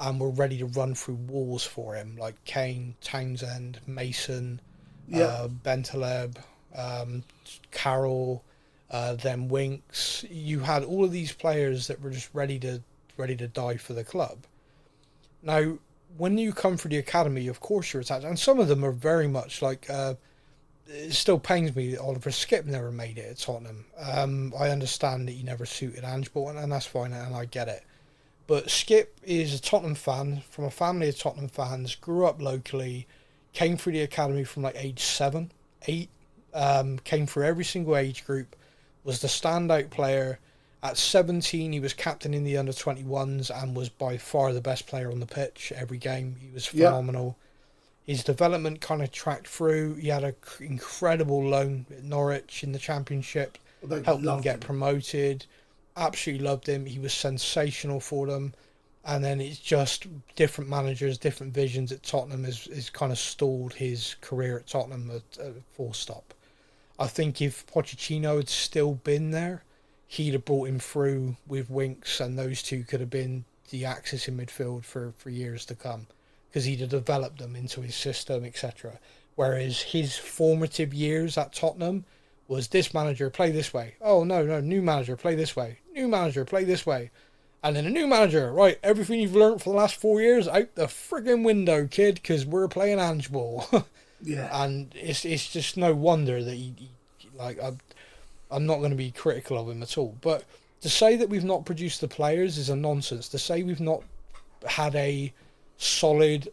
and were ready to run through walls for him, like Kane, Townsend, Mason, Bentaleb, Carroll, then Winks. You had all of these players that were just ready to die for the club. Now, when you come for the academy, of course you're attached, and some of them are very much like. It still pains me that Oliver Skipp never made it at Tottenham. I understand that he never suited Ange, and that's fine, and I get it. But Skipp is a Tottenham fan, from a family of Tottenham fans, grew up locally, came through the academy from like age 7, 8, came through every single age group, was the standout player. At 17, he was captain in the under-21s and was by far the best player on the pitch every game. He was phenomenal. Yep. His development kind of tracked through. He had an incredible loan at Norwich in the Championship, helped them get promoted. Absolutely loved him. He was sensational for them. And then it's just different managers, different visions at Tottenham is kind of stalled his career at Tottenham at full stop. I think if Pochettino had still been there, he'd have brought him through with Winks, and those two could have been the axis in midfield for years to come, because he'd have developed them into his system, etc. Whereas his formative years at Tottenham was this manager, play this way. Oh, no, new manager, play this way. New manager, play this way. And then a new manager, right, everything you've learnt for the last 4 years, out the friggin' window, kid, because we're playing Ange Ball. Yeah. And it's just no wonder that he I'm not going to be critical of him at all. But to say that we've not produced the players is a nonsense. To say we've not had a solid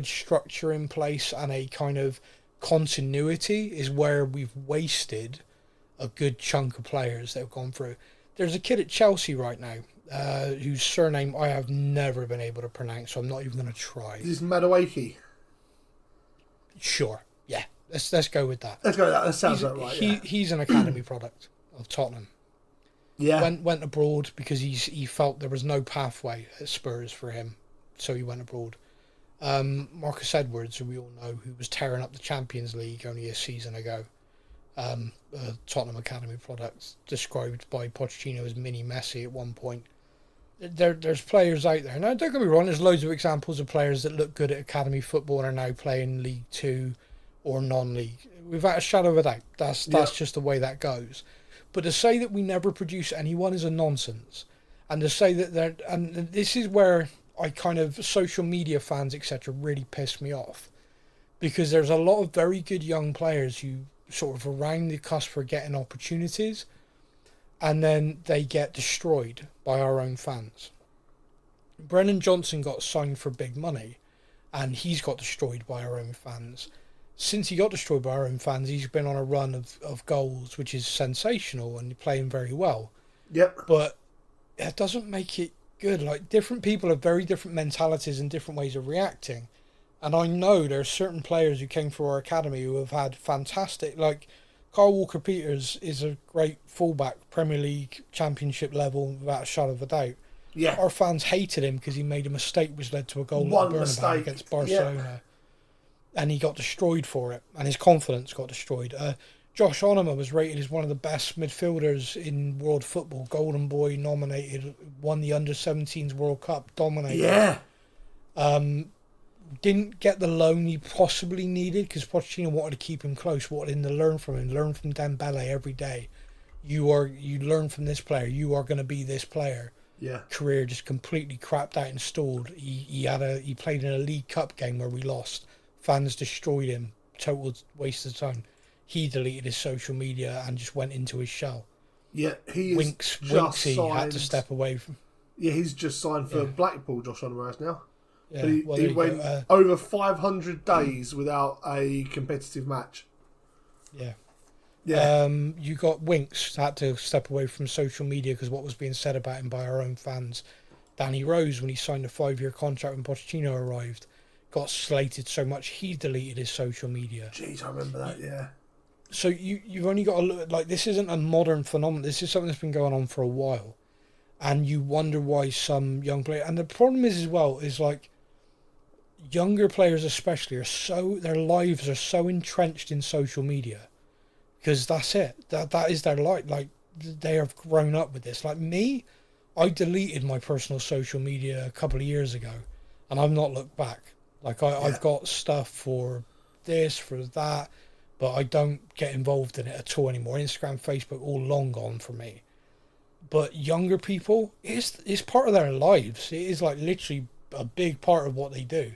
structure in place and a kind of continuity is where we've wasted a good chunk of players that have gone through. There's a kid at Chelsea right now whose surname I have never been able to pronounce, so I'm not even going to try. Is this Madueke? Sure, yeah. Let's go with that. Let's go with that. That sounds about right. He's an academy product of Tottenham. Yeah. Went abroad because he felt there was no pathway at Spurs for him, so he went abroad. Marcus Edwards, who we all know, who was tearing up the Champions League only a season ago, Tottenham academy product, described by Pochettino as mini Messi at one point. There's players out there. Now, don't get me wrong, there's loads of examples of players that look good at academy football and are now playing League 2 or non-league. Without a shadow of a doubt. That's just the way that goes. But to say that we never produce anyone is a nonsense. And to say that and this is where I kind of, social media fans, etc., really piss me off. Because there's a lot of very good young players who sort of around the cusp for getting opportunities, and then they get destroyed by our own fans. Brennan Johnson got signed for big money, and he's got destroyed by our own fans. Since he got destroyed by our own fans, he's been on a run of goals, which is sensational, and playing very well. Yep. But it doesn't make it good. Like, different people have very different mentalities and different ways of reacting. And I know there are certain players who came through our academy who have had fantastic, like Kyle Walker-Peters is a great fullback, Premier League, Championship level, without a shadow of a doubt. Yeah. Our fans hated him because he made a mistake which led to a goal at Bernabeu against Barcelona. Yeah. And he got destroyed for it, and his confidence got destroyed. Josh Onoma was rated as one of the best midfielders in world football, Golden Boy nominated, won the Under-17s World Cup, dominated. Yeah. Didn't get the loan he possibly needed because Pochettino wanted to keep him close, wanted him to learn from him, learn from Dembele every day. You learn from this player, you are going to be this player. Yeah. Career just completely crapped out and stalled. He played in a League Cup game where we lost. Fans destroyed him. Total waste of time. He deleted his social media and just went into his shell. Yeah, Winksy had to step away from. Yeah, he's just signed for Blackpool, Josh Onoma now. Yeah, he went over 500 days without a competitive match. Yeah. Yeah. You got Winks had to step away from social media because what was being said about him by our own fans. Danny Rose, when he signed a 5-year contract when Pochettino arrived, got slated so much he deleted his social media. Jeez, I remember that, yeah. So you've only got to look, like, this isn't a modern phenomenon. This is something that's been going on for a while. And you wonder why some young players... And the problem is as well, is like, younger players especially their lives are so entrenched in social media. Because that's it. That is their life. Like, they have grown up with this. Like me, I deleted my personal social media a couple of years ago. And I've not looked back. Like, I've got stuff for this, for that, but I don't get involved in it at all anymore. Instagram, Facebook, all long gone for me. But younger people, it's part of their lives. It is, like, literally a big part of what they do.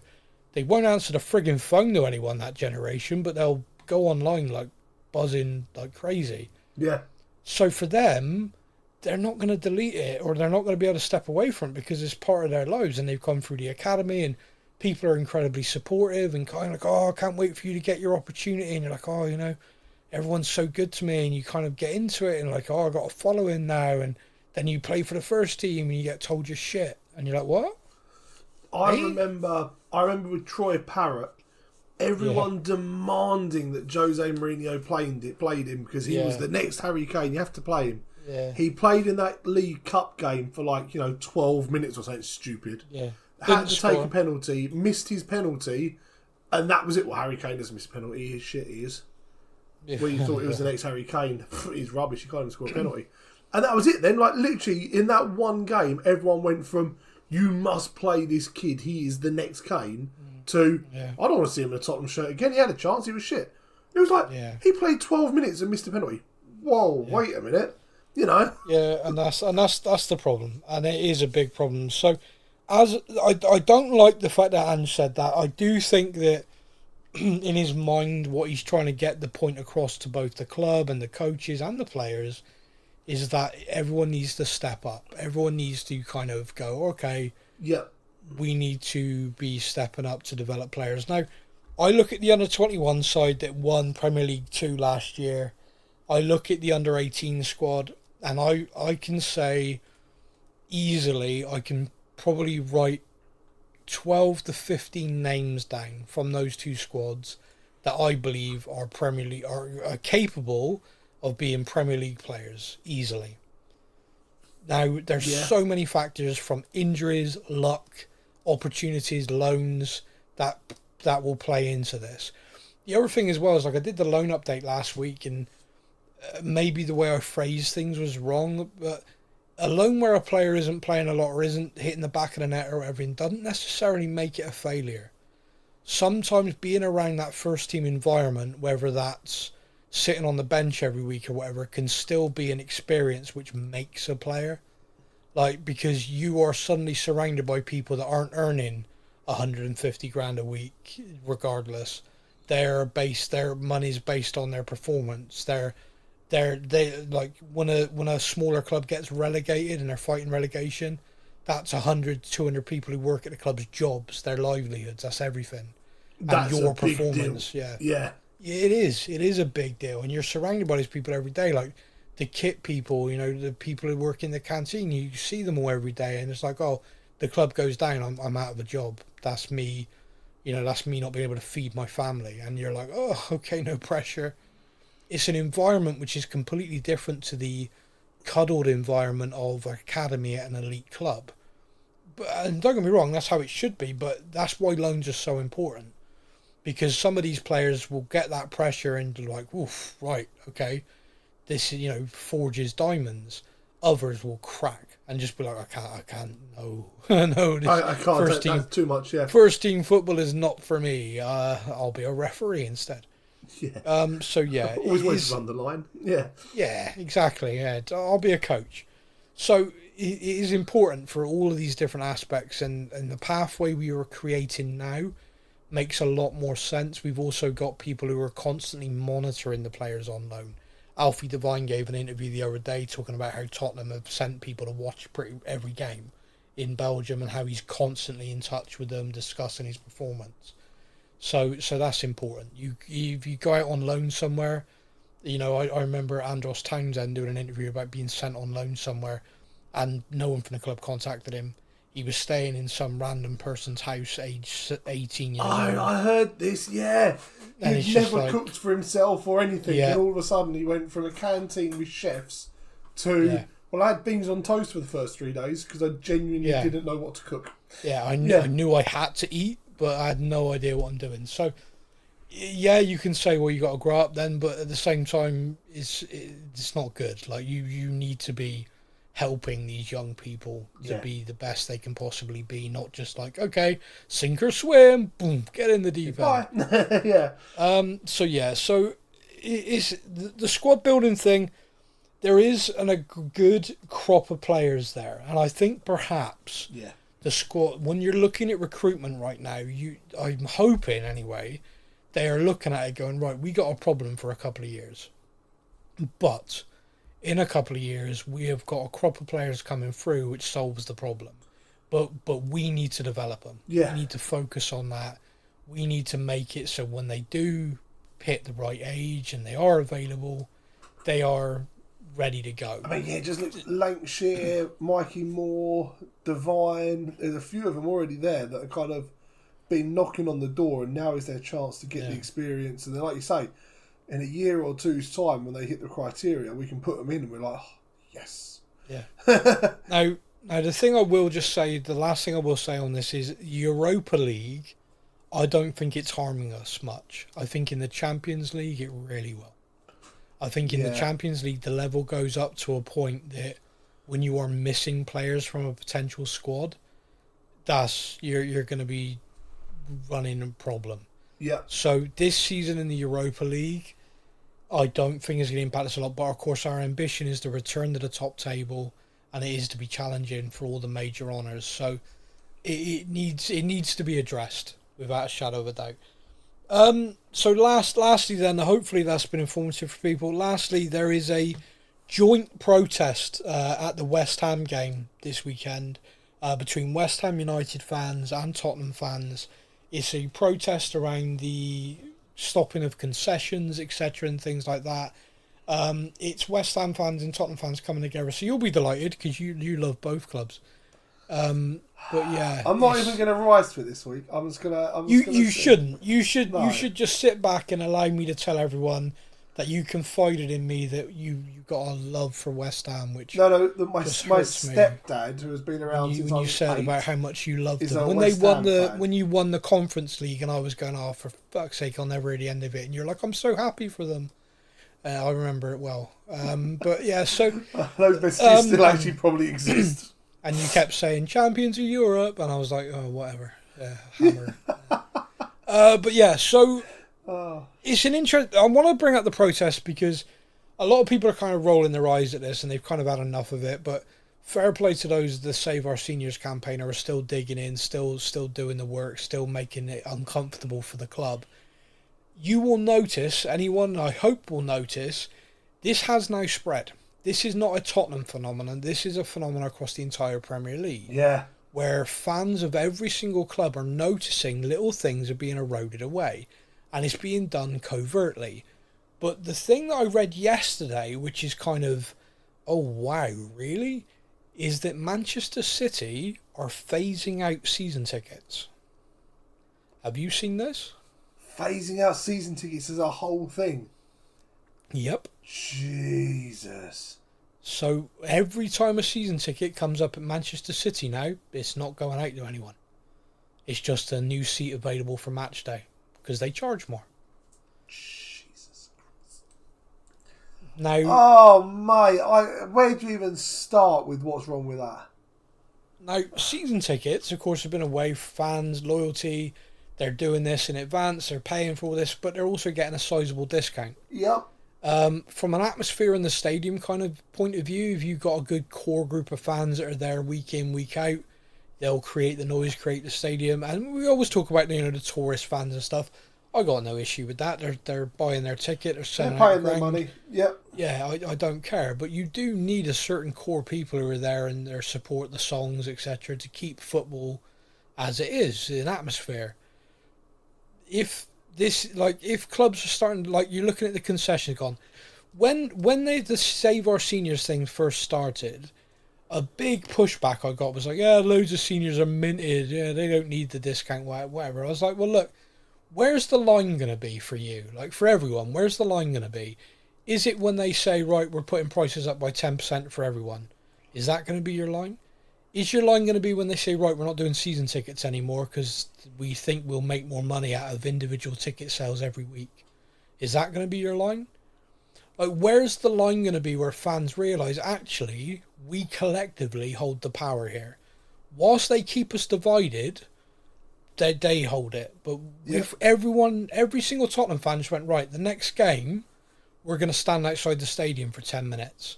They won't answer the friggin' phone to anyone, that generation, but they'll go online, like, buzzing like crazy. Yeah. So for them, they're not going to delete it, or they're not going to be able to step away from it because it's part of their lives, and they've come through the academy, and people are incredibly supportive and kind of like, oh, I can't wait for you to get your opportunity. And you're like, oh, you know, everyone's so good to me. And you kind of get into it and like, oh, I got a following now. And then you play for the first team and you get told you're shit. And you're like, what? I remember with Troy Parrott, everyone demanding that Jose Mourinho played him because he was the next Harry Kane. You have to play him. Yeah. He played in that League Cup game for 12 minutes or something stupid. Yeah. Had to take a penalty, missed his penalty, and that was it. Well, Harry Kane doesn't miss a penalty. He's shit, he is. Yeah. When you thought he was the next Harry Kane, he's rubbish. He can't even score a penalty. And that was it then. Literally, in that one game, everyone went from, you must play this kid, he is the next Kane, to, I don't want to see him in a Tottenham shirt again. He had a chance, he was shit. It was he played 12 minutes and missed a penalty. Whoa, wait a minute. Yeah, and that's the problem. And it is a big problem. So, as I don't like the fact that Ange said that. I do think that in his mind, what he's trying to get the point across to both the club and the coaches and the players is that everyone needs to step up. Everyone needs to kind of go, okay, we need to be stepping up to develop players. Now, I look at the under-21 side that won Premier League 2 last year. I look at the under-18 squad, and I can say easily, I can probably write 12 to 15 names down from those two squads that I believe are Premier League are capable of being Premier League players easily. Now, there's so many factors from injuries, luck, opportunities, loans that will play into this. The other thing as well is, I did the loan update last week, and maybe the way I phrased things was wrong, but a loan where a player isn't playing a lot or isn't hitting the back of the net or whatever doesn't necessarily make it a failure. Sometimes being around that first team environment, whether that's sitting on the bench every week or whatever, can still be an experience which makes a player. Because you are suddenly surrounded by people that aren't earning 150 grand a week regardless. Their money's based on their performance. When a smaller club gets relegated and they're fighting relegation, that's 100, 200 people who work at the club's jobs, their livelihoods, that's everything. That's and your a big performance, deal. Yeah, it is a big deal, and you're surrounded by these people every day, the kit people, the people who work in the canteen. You see them all every day, and it's oh, the club goes down, I'm out of a job. That's me, that's me not being able to feed my family, and you're oh, okay, no pressure. It's an environment which is completely different to the cuddled environment of academy at an elite club. And don't get me wrong, that's how it should be, but that's why loans are so important. Because some of these players will get that pressure and oof, right, okay, this, forges diamonds. Others will crack and just be I can't, no. No, I can't, that's too much, First team football is not for me. I'll be a referee instead. Yeah. So always ways to run the line. Yeah. Yeah, exactly. Yeah, I'll be a coach. So it is important for all of these different aspects, and the pathway we are creating now makes a lot more sense. We've also got people who are constantly monitoring the players on loan. Alfie Devine gave an interview the other day talking about how Tottenham have sent people to watch every game in Belgium and how he's constantly in touch with them, discussing his performance. So that's important. If you go out on loan somewhere, I remember Andros Townsend doing an interview about being sent on loan somewhere, and no one from the club contacted him. He was staying in some random person's house, age 18 years old. I heard this, yeah. He'd never cooked for himself or anything, and all of a sudden he went from a canteen with chefs to, well, I had beans on toast for the first 3 days because I genuinely didn't know what to cook. Yeah, I knew I had to eat, but I had no idea what I'm doing. So, yeah, you can say, well, you got to grow up then, but at the same time, it's not good. You need to be helping these young people to be the best they can possibly be, not just okay, sink or swim, boom, get in the deep end. So it's the squad building thing. There is a good crop of players there, and I think perhaps the squad, when you're looking at recruitment right now, I'm hoping anyway, they are looking at it going, right, we got a problem for a couple of years, but in a couple of years, we have got a crop of players coming through which solves the problem. But we need to develop them. Yeah. We need to focus on that. We need to make it so when they do hit the right age and they are available, they are ready to go. I mean, just look, Lancashire, Mikey Moore, Devine, there's a few of them already there that are kind of been knocking on the door, and now is their chance to get the experience. And then, like you say, in a year or two's time, when they hit the criteria, we can put them in and we're Yes. Yeah. Now, the thing I will just say, the last thing I will say on this is Europa League, I don't think it's harming us much. I think in the Champions League, it really will. I think in the Champions League, the level goes up to a point that when you are missing players from a potential squad, you're going to be running a problem. Yeah. So this season in the Europa League, I don't think is going to impact us a lot. But of course, our ambition is to return to the top table, and it is to be challenging for all the major honours. So it needs to be addressed without a shadow of a doubt. So lastly then, hopefully that's been informative for people. Lastly, there is a joint protest at the West Ham game this weekend between West Ham United fans and Tottenham fans. It's a protest around the stopping of concessions, etc., and things like that. It's West Ham fans and Tottenham fans coming together, so you'll be delighted because you love both clubs. But yeah, I'm not even going to rise for it this week. I'm just gonna. You shouldn't. You should just sit back and allow me to tell everyone that you confided in me that you got a love for West Ham, which my stepdad, who has been around since I was 8, said about how much you loved them when you won the Conference League, and I was going, oh, for fuck's sake, I'll never hear the end of it, and you're like, I'm so happy for them. I remember it well. But yeah, so those messages still actually probably exist. And you kept saying champions of Europe, and I was like, oh, whatever. Yeah, hammer. But yeah, so it's an interest. I want to bring up the protest because a lot of people are kind of rolling their eyes at this, and they've kind of had enough of it. But fair play to those the Save Our Seniors campaign are still digging in, still doing the work, still making it uncomfortable for the club. You will notice, anyone I hope will notice, this has now spread. This is not a Tottenham phenomenon. This is a phenomenon across the entire Premier League. Yeah. Where fans of every single club are noticing little things are being eroded away. And it's being done covertly. But the thing that I read yesterday, which is kind of, oh wow, really? Is that Manchester City are phasing out season tickets. Have you seen this? Phasing out season tickets as a whole thing? Yep. Jesus. So every time a season ticket comes up at Manchester City now, it's not going out to anyone. It's just a new seat available for match day because they charge more. Jesus Christ. Now, oh mate, where do you even start with what's wrong with that? Now, season tickets, of course, have been a way for fans, loyalty. They're doing this in advance. They're paying for all this, but they're also getting a sizable discount. Yep. From an atmosphere in the stadium kind of point of view, if you've got a good core group of fans that are there week in, week out, they'll create the noise, create the stadium. And we always talk about, the tourist fans and stuff. I got no issue with that. They're buying their ticket. They're paying their money. Yep. Yeah, I don't care. But you do need a certain core people who are there and their support the songs, etc., to keep football as it is, an atmosphere. If clubs are starting, like, you're looking at the concessions gone, when the Save Our Seniors thing first started, a big pushback I got was like, yeah, loads of seniors are minted, yeah, they don't need the discount, whatever. I was like, well, look, where's the line going to be for you? Like, for everyone, where's the line going to be? Is it when they say, right, we're putting prices up by 10% for everyone? Is that going to be your line? Is your line going to be when they say, right, we're not doing season tickets anymore because we think we'll make more money out of individual ticket sales every week? Is that going to be your line? Like, where's the line going to be where fans realise, actually, we collectively hold the power here? Whilst they keep us divided, they hold it. But if every single Tottenham fan just went, right, the next game, we're going to stand outside the stadium for 10 minutes.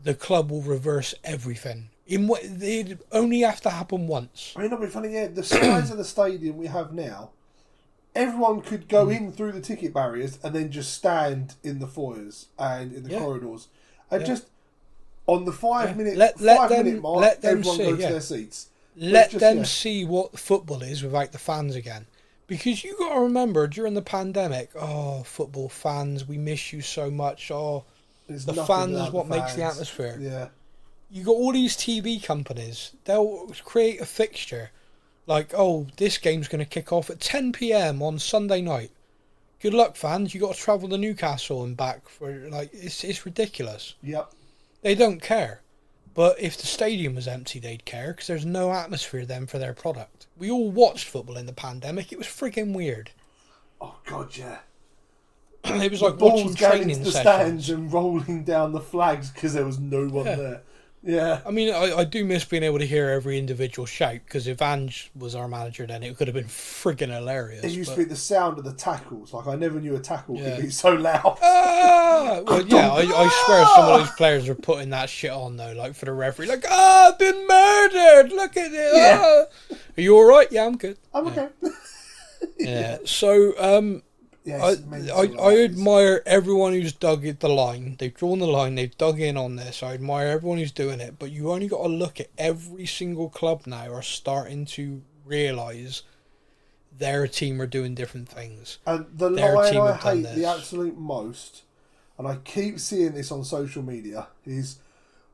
The club will reverse everything. It'd only have to happen once. I mean, it'll be funny, yeah, the size of the stadium we have now, everyone could go in through the ticket barriers and then just stand in the foyers and in the corridors. And just on the 5 minute mark, everyone go to their seats. Let them see what football is without the fans again. Because you got to remember, during the pandemic, football fans, we miss you so much. The fans is what makes the atmosphere. Yeah. You got all these TV companies. They'll create a fixture, like, this game's going to kick off at 10 p.m. on Sunday night. Good luck, fans. You got to travel to Newcastle and back for it's ridiculous. Yep. They don't care. But if the stadium was empty, they'd care, because there's no atmosphere then for their product. We all watched football in the pandemic. It was frigging weird. Oh, God, yeah. It was like watching training into the sessions stands and rolling down the flags because there was no one there. Yeah. I mean, I do miss being able to hear every individual shout, because if Ange was our manager then, it could have been friggin' hilarious. It used to be the sound of the tackles. Like, I never knew a tackle could be so loud. Well, yeah, I swear some of those players are putting that shit on, though, like, for the referee. Like, I've been murdered! Look at it! Yeah. Are you alright? Yeah, I'm good. I'm okay. Yeah, so, I admire everyone who's dug the line. They've drawn the line. They've dug in on this. I admire everyone who's doing it. But you only got to look at every single club now are starting to realise their team are doing different things. And the line I hate the absolute most, and I keep seeing this on social media, is,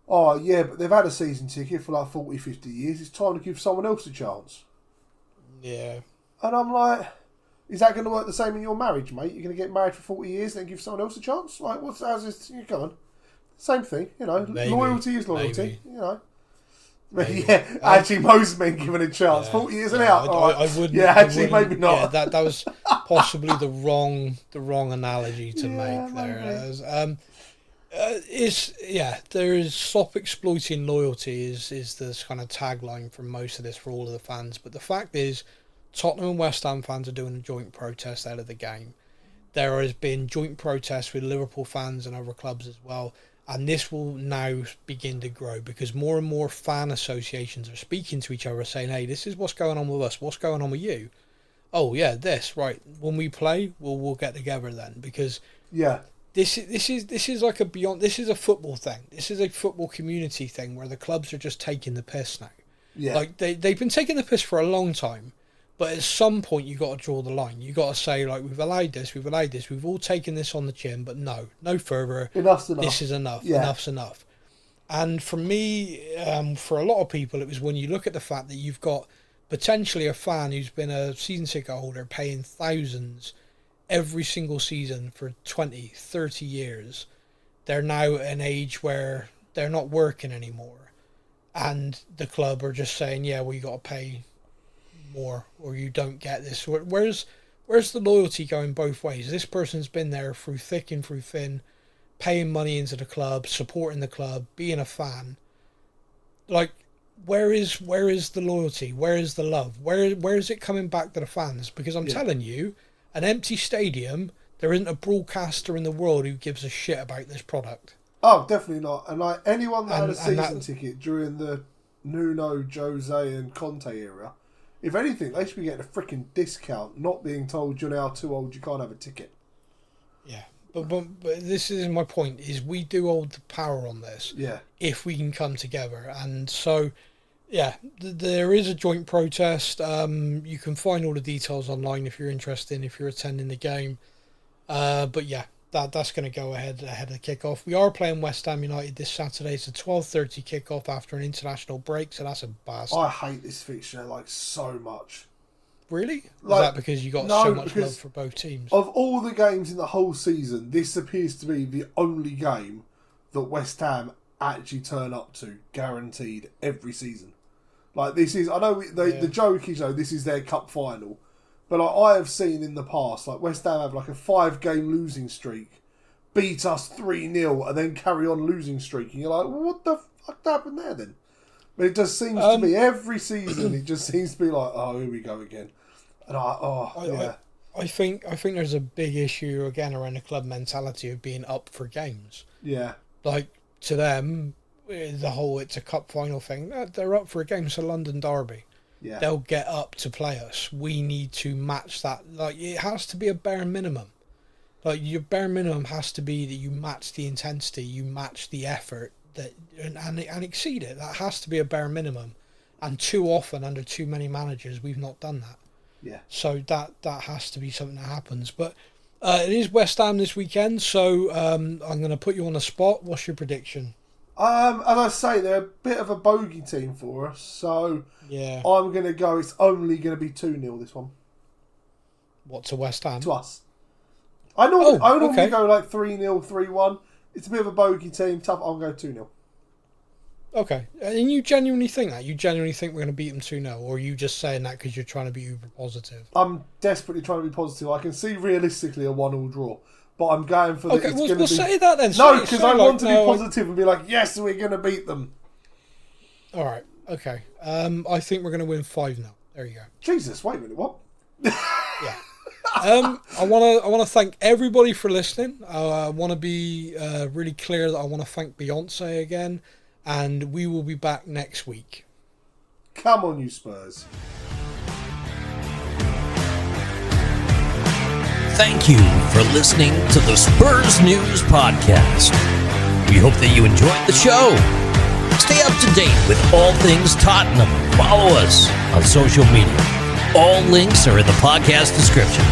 oh, yeah, but they've had a season ticket for like 40, 50 years. It's time to give someone else a chance. Yeah. And I'm like... Is that going to work the same in your marriage, mate? You're going to get married for 40 years and then give someone else a chance? Like, how's this? You come on. Same thing, you know. Maybe, loyalty is loyalty, maybe. you know. Yeah, actually, most men given a chance. 40 years and out. I wouldn't. Yeah, actually, maybe not. Yeah, that was possibly the wrong analogy to make there. There is stop exploiting loyalty is this kind of tagline for most of this for all of the fans. But the fact is, Tottenham and West Ham fans are doing a joint protest out of the game. There has been joint protests with Liverpool fans and other clubs as well, and this will now begin to grow because more and more fan associations are speaking to each other, saying, "Hey, this is what's going on with us. What's going on with you? Oh yeah, this right. When we play, we'll get together then because this is like a beyond. This is a football thing. This is a football community thing where the clubs are just taking the piss now. Yeah, like they've been taking the piss for a long time." But at some point, you got to draw the line. You got to say, like, we've allowed this. We've all taken this on the chin, but no further. Enough's enough. This is enough. Yeah. Enough's enough. And for me, for a lot of people, it was when you look at the fact that you've got potentially a fan who's been a season ticket holder paying thousands every single season for 20, 30 years. They're now at an age where they're not working anymore. And the club are just saying, yeah, well, you got to pay more or you don't get this. Where's the loyalty going both ways? This person's been there through thick and through thin, paying money into the club, supporting the club, being a fan. Like, where is the loyalty? Where is the love? Where is it coming back to the fans? Because I'm telling you, an empty stadium, there isn't a broadcaster in the world who gives a shit about this product. Oh, definitely not. And like anyone that had a season ticket during the Nuno, Jose and Conte era, if anything, they should be getting a freaking discount, not being told you're now too old, you can't have a ticket. Yeah, but this is my point, is we do hold the power on this. Yeah. If we can come together. And so, yeah, there is a joint protest. You can find all the details online if you're interested, if you're attending the game. But yeah, that's going to go ahead of the kickoff. We are playing West Ham United this Saturday. It's a 12:30 kickoff after an international break, so that's a bastard. I hate this fixture like so much. Really? Is like, that because you got so much love for both teams? Of all the games in the whole season, this appears to be the only game that West Ham actually turn up to, guaranteed, every season. Like, this is, I know the joke is, this is their cup final. But like, I have seen in the past, like West Ham have like a 5-game losing streak, beat us 3-0, and then carry on losing streak. And you're like, well, what the fuck happened there then? But it just seems to be every season. It just seems to be like, oh, here we go again. And I think there's a big issue again around the club mentality of being up for games. Yeah. Like to them, it's a cup final thing. They're up for a game. It's a London derby. Yeah. They'll get up to play us. We need to match that. Like, it has to be a bare minimum. Like, your bare minimum has to be that you match the intensity, you match the effort, and exceed it. That has to be a bare minimum. And too often, under too many managers, we've not done that. Yeah. So that has to be something that happens. But it is West Ham this weekend, so I'm going to put you on the spot. What's your prediction? As I say, they're a bit of a bogey team for us, so yeah, I'm going to go, it's only going to be 2-0 this one. What, to West Ham? To us. I normally go like 3-0, 3-1. It's a bit of a bogey team, tough. I'm going 2-0. Okay. And you genuinely think that? You genuinely think we're going to beat them 2-0? Or are you just saying that because you're trying to be uber positive? I'm desperately trying to be positive. I can see realistically a 1-1 draw. But I'm going for Okay, we'll say that then. No, because I want to be positive and be like, yes, we're going to beat them. All right. Okay. I think we're going to win 5-0. There you go. Jesus, wait a minute, what? Yeah. I want to thank everybody for listening. I want to be really clear that I want to thank Beyonce again, and we will be back next week. Come on, you Spurs. Thank you for listening to the Spurs News Podcast. We hope that you enjoyed the show. Stay up to date with all things Tottenham. Follow us on social media. All links are in the podcast description.